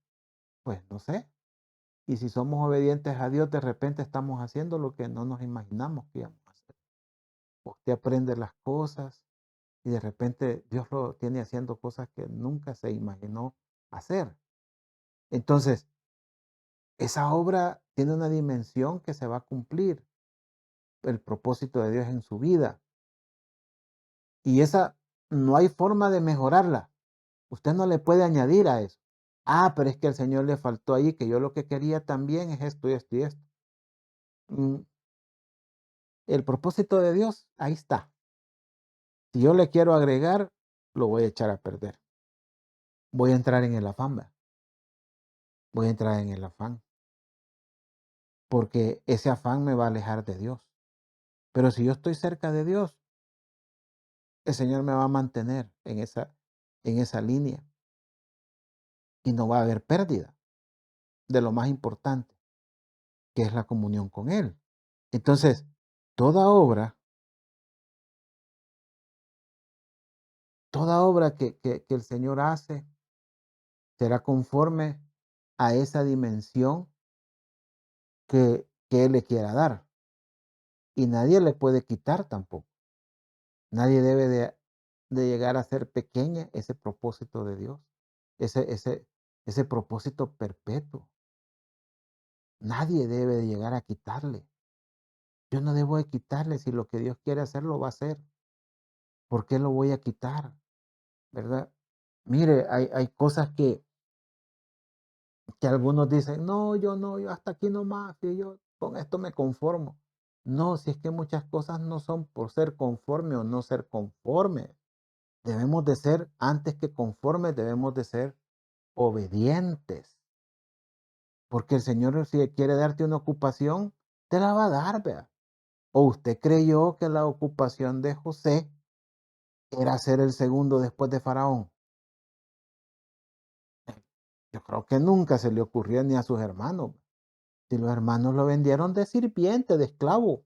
pues no sé. Y si somos obedientes a Dios, de repente estamos haciendo lo que no nos imaginamos que íbamos a hacer. Usted aprende las cosas y de repente Dios lo tiene haciendo cosas que nunca se imaginó hacer. Entonces, esa obra tiene una dimensión que se va a cumplir, el propósito de Dios en su vida. Y esa no hay forma de mejorarla. Usted no le puede añadir a eso. Pero es que al Señor le faltó ahí, que yo lo que quería también es esto y esto y esto. Mm, El propósito de Dios, ahí está. Si yo le quiero agregar, lo voy a echar a perder. Voy a entrar en el afán, ¿verdad? Voy a entrar en el afán, porque ese afán me va a alejar de Dios. Pero si yo estoy cerca de Dios, el Señor me va a mantener en esa línea y no va a haber pérdida de lo más importante, que es la comunión con Él. Entonces, toda obra, toda obra que el Señor hace será conforme a esa dimensión que Él le quiera dar. Y nadie le puede quitar tampoco. Nadie debe de llegar a ser pequeña ese propósito de Dios, ese propósito perpetuo. Nadie debe de llegar a quitarle. Yo no debo de quitarle si lo que Dios quiere hacer lo va a hacer. ¿Por qué lo voy a quitar? ¿Verdad? Mire, hay cosas que algunos dicen, no, yo no, yo hasta aquí nomás, que yo con esto me conformo. No, si es que muchas cosas no son por ser conforme o no ser conforme. Debemos de ser, antes que conformes, debemos de ser obedientes. Porque el Señor, si quiere darte una ocupación, te la va a dar, vea. ¿O usted creyó que la ocupación de José era ser el segundo después de Faraón? Yo creo que nunca se le ocurrió ni a sus hermanos. Si los hermanos lo vendieron de sirviente, de esclavo.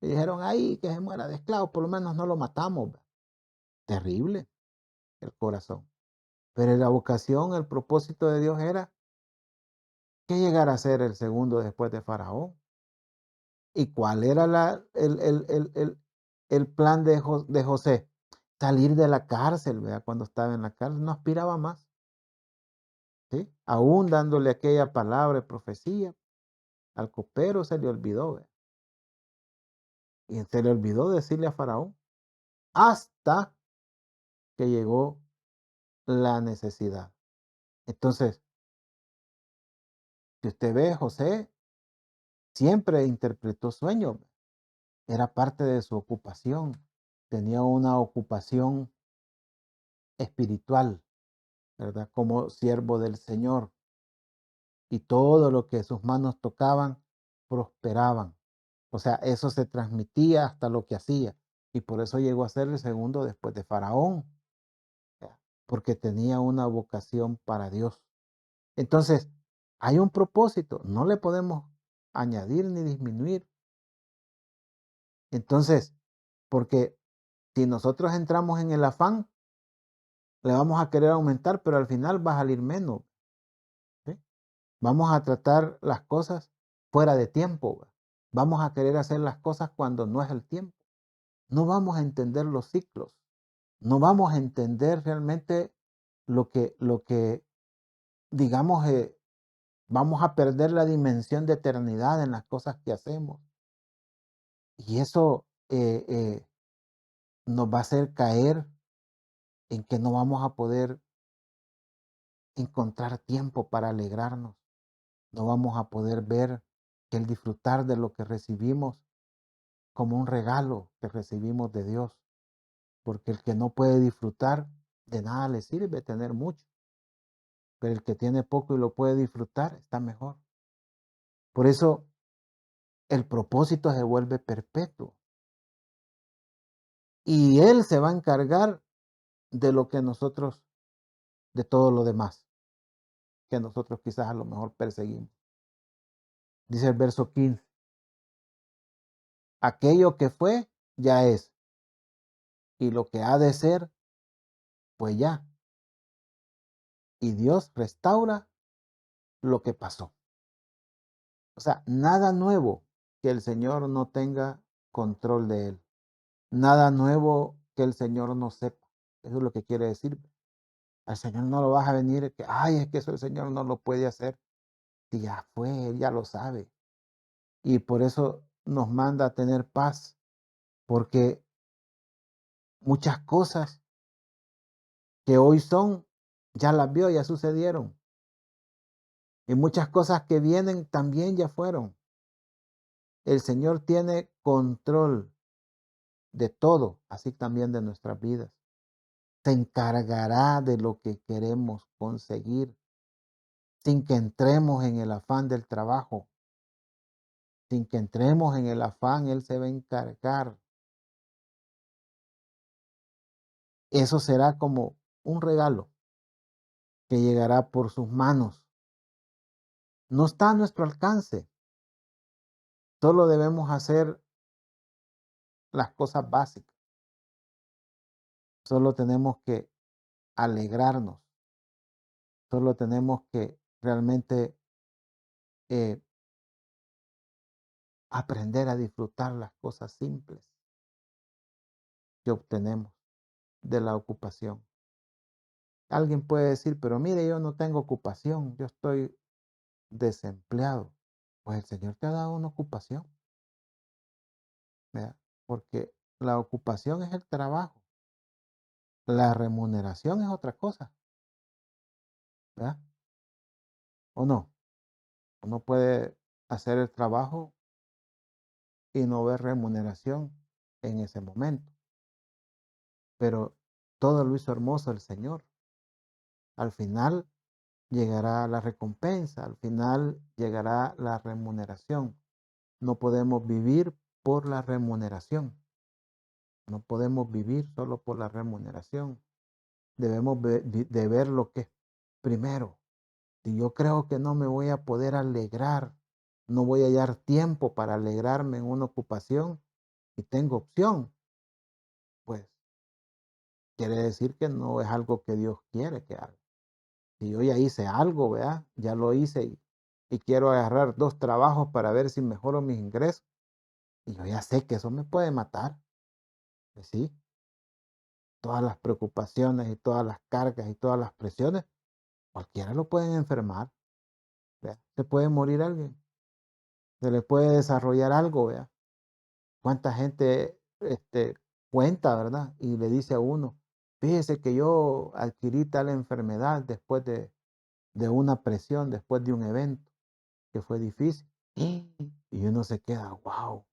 Y dijeron, ay, que se muera de esclavo, por lo menos no lo matamos. Terrible el corazón. Pero la vocación, el propósito de Dios era que llegara a ser el segundo después de Faraón. ¿Y cuál era el plan de José? Salir de la cárcel, ¿verdad? Cuando estaba en la cárcel, no aspiraba más, ¿sí? Aún dándole aquella palabra de profecía, al copero se le olvidó, ¿verdad? Y se le olvidó decirle a Faraón hasta que llegó la necesidad. Entonces, si usted ve, José siempre interpretó sueños, era parte de su ocupación, tenía una ocupación espiritual, ¿verdad? Como siervo del Señor. Y todo lo que sus manos tocaban, prosperaban. O sea, eso se transmitía hasta lo que hacía. Y por eso llegó a ser el segundo después de Faraón, ¿ya? Porque tenía una vocación para Dios. Entonces, hay un propósito, no le podemos añadir ni disminuir. Entonces, porque si nosotros entramos en el afán, le vamos a querer aumentar, pero al final va a salir menos, ¿sí? Vamos a tratar las cosas fuera de tiempo, ¿va? Vamos a querer hacer las cosas cuando no es el tiempo. No vamos a entender los ciclos. No vamos a entender realmente lo que digamos, vamos a perder la dimensión de eternidad en las cosas que hacemos. Y eso nos va a hacer caer en que no vamos a poder encontrar tiempo para alegrarnos. No vamos a poder ver que el disfrutar de lo que recibimos como un regalo que recibimos de Dios, porque el que no puede disfrutar, de nada le sirve tener mucho, pero el que tiene poco y lo puede disfrutar está mejor. Por eso el propósito se vuelve perpetuo y Él se va a encargar de lo que nosotros, de todo lo demás, que nosotros quizás a lo mejor perseguimos. Dice el verso 15, aquello que fue, ya es, y lo que ha de ser, pues ya. Y Dios restaura lo que pasó. O sea, nada nuevo que el Señor no tenga control de él. Nada nuevo que el Señor no sepa. Eso es lo que quiere decir. Al Señor no lo vas a venir que, ay, es que eso el Señor no lo puede hacer. Si ya fue, Él ya lo sabe. Y por eso nos manda a tener paz, porque muchas cosas que hoy son, ya las vio, ya sucedieron. Y muchas cosas que vienen también ya fueron. El Señor tiene control de todo, así también de nuestras vidas. Se encargará de lo que queremos conseguir sin que entremos en el afán del trabajo, sin que entremos en el afán, Él se va a encargar. Eso será como un regalo que llegará por sus manos. No está a nuestro alcance, solo debemos hacer las cosas básicas, solo tenemos que alegrarnos, solo tenemos que realmente eh, aprender a disfrutar las cosas simples que obtenemos de la ocupación. Alguien puede decir, pero mire, yo no tengo ocupación, yo estoy desempleado. Pues el Señor te ha dado una ocupación, ¿verdad? Porque la ocupación es el trabajo, la remuneración es otra cosa, ¿verdad? ¿O no? Uno puede hacer el trabajo y no ver remuneración en ese momento, pero todo lo hizo hermoso el Señor. Al final llegará la recompensa, al final llegará la remuneración. No podemos vivir por la remuneración. No podemos vivir solo por la remuneración. Debemos de ver lo que es primero. Si yo creo que no me voy a poder alegrar, no voy a hallar tiempo para alegrarme en una ocupación y tengo opción, pues quiere decir que no es algo que Dios quiere que haga. Si yo ya hice algo, ¿verdad? Ya lo hice y quiero agarrar 2 trabajos para ver si mejoro mis ingresos. Y yo ya sé que eso me puede matar. Pues sí, todas las preocupaciones y todas las cargas y todas las presiones, cualquiera lo pueden enfermar, ¿vea? Se puede morir alguien, se le puede desarrollar algo, ¿vea? Cuánta gente cuenta, ¿verdad? Y le dice a uno, fíjese que yo adquirí tal enfermedad después de una presión, después de un evento que fue difícil. Y uno se queda, wow.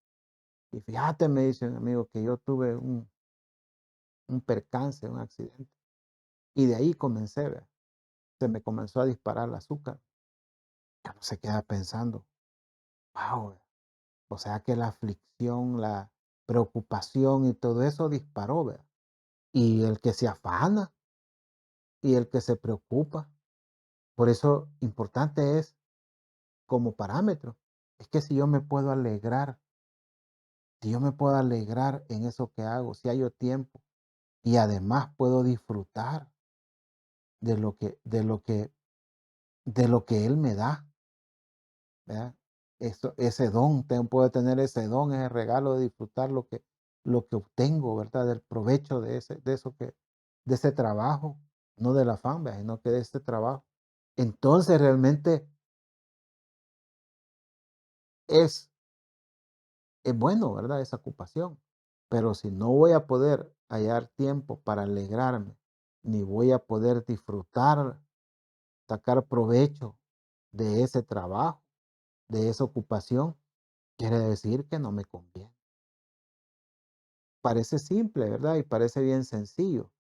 Y fíjate, me dice un amigo, que yo tuve un percance, un accidente. Y de ahí comencé, ¿vea? Se me comenzó a disparar el azúcar. Ya no se queda pensando, wow, o sea que la aflicción, la preocupación y todo eso disparó, ¿verdad? Y el que se afana y el que se preocupa. Por eso importante es como parámetro. Es que si yo me puedo alegrar, si yo me puedo alegrar en eso que hago, si hay tiempo y además puedo disfrutar de lo que, de lo que, de lo que Él me da, ¿verdad? Eso, ese don, puedo tener ese don, ese regalo de disfrutar lo que obtengo, ¿verdad? Del provecho de eso de ese trabajo, no del afán, ¿verdad? Sino que de este trabajo. Entonces realmente es, es bueno, ¿verdad? Esa ocupación. Pero si no voy a poder hallar tiempo para alegrarme, ni voy a poder disfrutar sacar provecho de ese trabajo, de esa ocupación, quiere decir que no me conviene. Parece simple, ¿verdad? Y parece bien sencillo.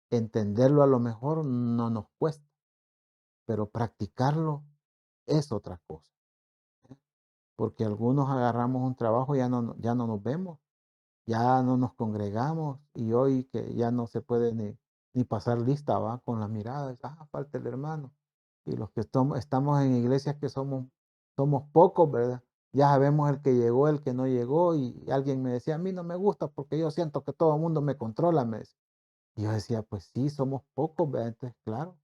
Entenderlo a lo mejor no nos cuesta, pero practicarlo es otra cosa, ¿eh? Porque algunos agarramos un trabajo y ya no nos vemos, ya no nos congregamos y hoy que ya no se puede ni pasar lista, va con las miradas, falta el hermano. Y los que estamos en iglesias que somos pocos, ¿verdad? Ya sabemos el que llegó, el que no llegó, y alguien me decía, a mí no me gusta porque yo siento que todo el mundo me controla, me decía. Y yo decía, pues sí, somos pocos, ¿verdad? Entonces, claro,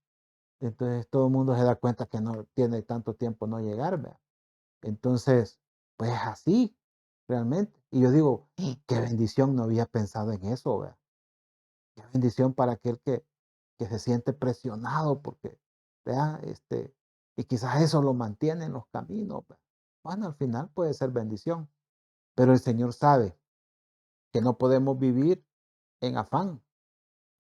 entonces todo el mundo se da cuenta que no tiene tanto tiempo no llegar, ¿verdad? Entonces, pues así, realmente. Y yo digo, qué bendición, no había pensado en eso, ¿verdad? Qué bendición para aquel que se siente presionado porque, vea, y quizás eso lo mantiene en los caminos, ¿verdad? Bueno, al final puede ser bendición, pero el Señor sabe que no podemos vivir en afán,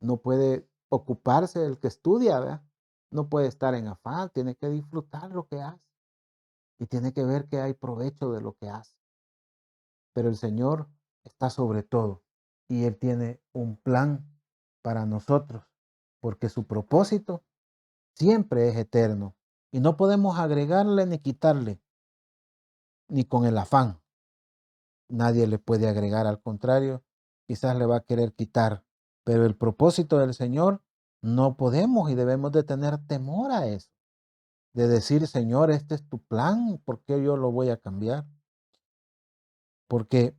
no puede ocuparse el que estudia, ¿verdad? No puede estar en afán, tiene que disfrutar lo que hace y tiene que ver que hay provecho de lo que hace. Pero el Señor está sobre todo y Él tiene un plan para nosotros, porque su propósito siempre es eterno y no podemos agregarle ni quitarle, ni con el afán. Nadie le puede agregar, al contrario, quizás le va a querer quitar, pero el propósito del Señor no podemos y debemos de tener temor a eso, de decir, Señor, este es tu plan, ¿por qué yo lo voy a cambiar? Porque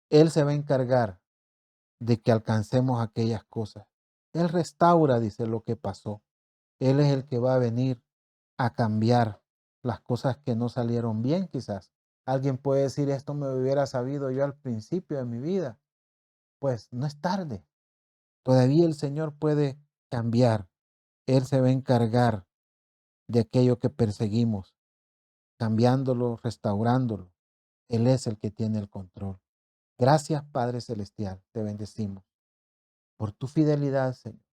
Él se va a encargar de que alcancemos aquellas cosas. Él restaura, dice, lo que pasó. Él es el que va a venir a cambiar las cosas que no salieron bien, quizás. Alguien puede decir, esto me hubiera sabido yo al principio de mi vida. Pues no es tarde. Todavía el Señor puede cambiar. Él se va a encargar de aquello que perseguimos, cambiándolo, restaurándolo. Él es el que tiene el control. Gracias, Padre Celestial. Te bendecimos por tu fidelidad, Señor.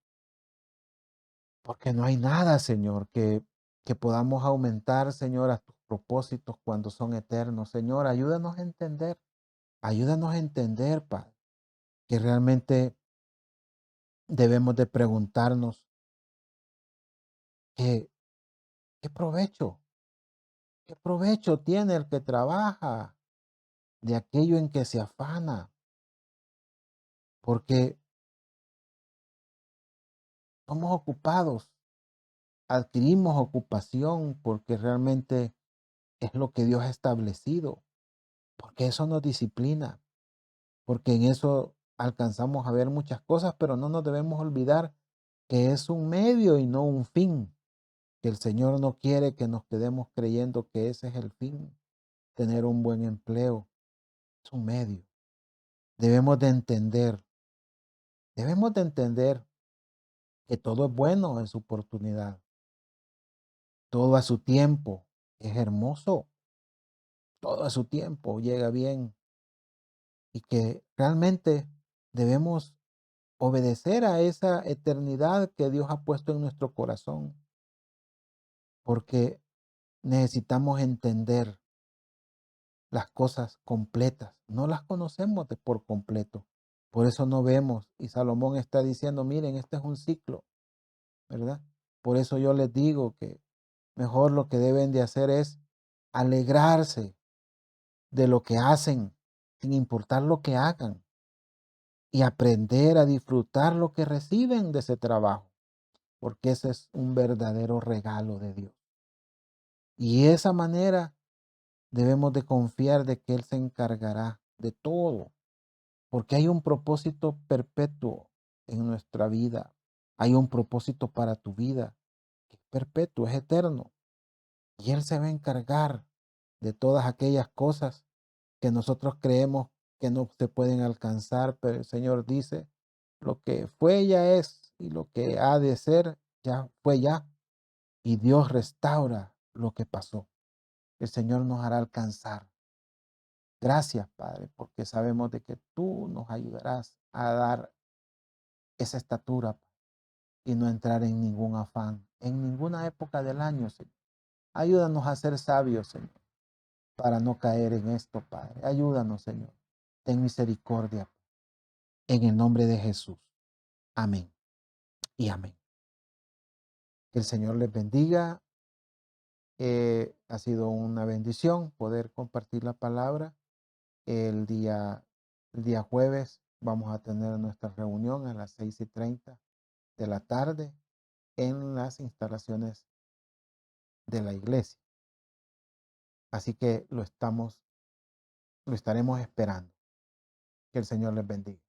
Porque no hay nada, Señor, que podamos aumentar, Señor, a tus propósitos cuando son eternos. Señor, ayúdanos a entender, Padre, que realmente debemos de preguntarnos qué, qué provecho, qué provecho tiene el que trabaja de aquello en que se afana, porque somos ocupados, adquirimos ocupación porque realmente es lo que Dios ha establecido, porque eso nos disciplina, porque en eso alcanzamos a ver muchas cosas, pero no nos debemos olvidar que es un medio y no un fin, que el Señor no quiere que nos quedemos creyendo que ese es el fin, tener un buen empleo, es un medio. Debemos de entender, debemos de entender que todo es bueno en su oportunidad, todo a su tiempo, es hermoso, todo a su tiempo llega bien y que realmente debemos obedecer a esa eternidad que Dios ha puesto en nuestro corazón, porque necesitamos entender las cosas completas, no las conocemos de por completo, por eso no vemos, y Salomón está diciendo, miren, este es un ciclo, ¿verdad? Por eso yo les digo que mejor lo que deben de hacer es alegrarse de lo que hacen, sin importar lo que hagan, y aprender a disfrutar lo que reciben de ese trabajo, porque ese es un verdadero regalo de Dios. Y de esa manera debemos de confiar de que Él se encargará de todo, porque hay un propósito perpetuo en nuestra vida. Hay un propósito para tu vida, que es perpetuo, es eterno. Y Él se va a encargar de todas aquellas cosas que nosotros creemos que no se pueden alcanzar, pero el Señor dice, lo que fue ya es y lo que ha de ser ya fue ya. Y Dios restaura lo que pasó. El Señor nos hará alcanzar. Gracias, Padre, porque sabemos de que tú nos ayudarás a dar esa estatura y no entrar en ningún afán en ninguna época del año, Señor. Ayúdanos a ser sabios, Señor, para no caer en esto, Padre. Ayúdanos, Señor. Ten misericordia. En el nombre de Jesús. Amén y amén. Que el Señor les bendiga. Ha sido una bendición poder compartir la palabra. El día, el día jueves vamos a tener nuestra reunión a las 6:30 de la tarde en las instalaciones de la iglesia. Así que lo estaremos esperando. Que el Señor les bendiga.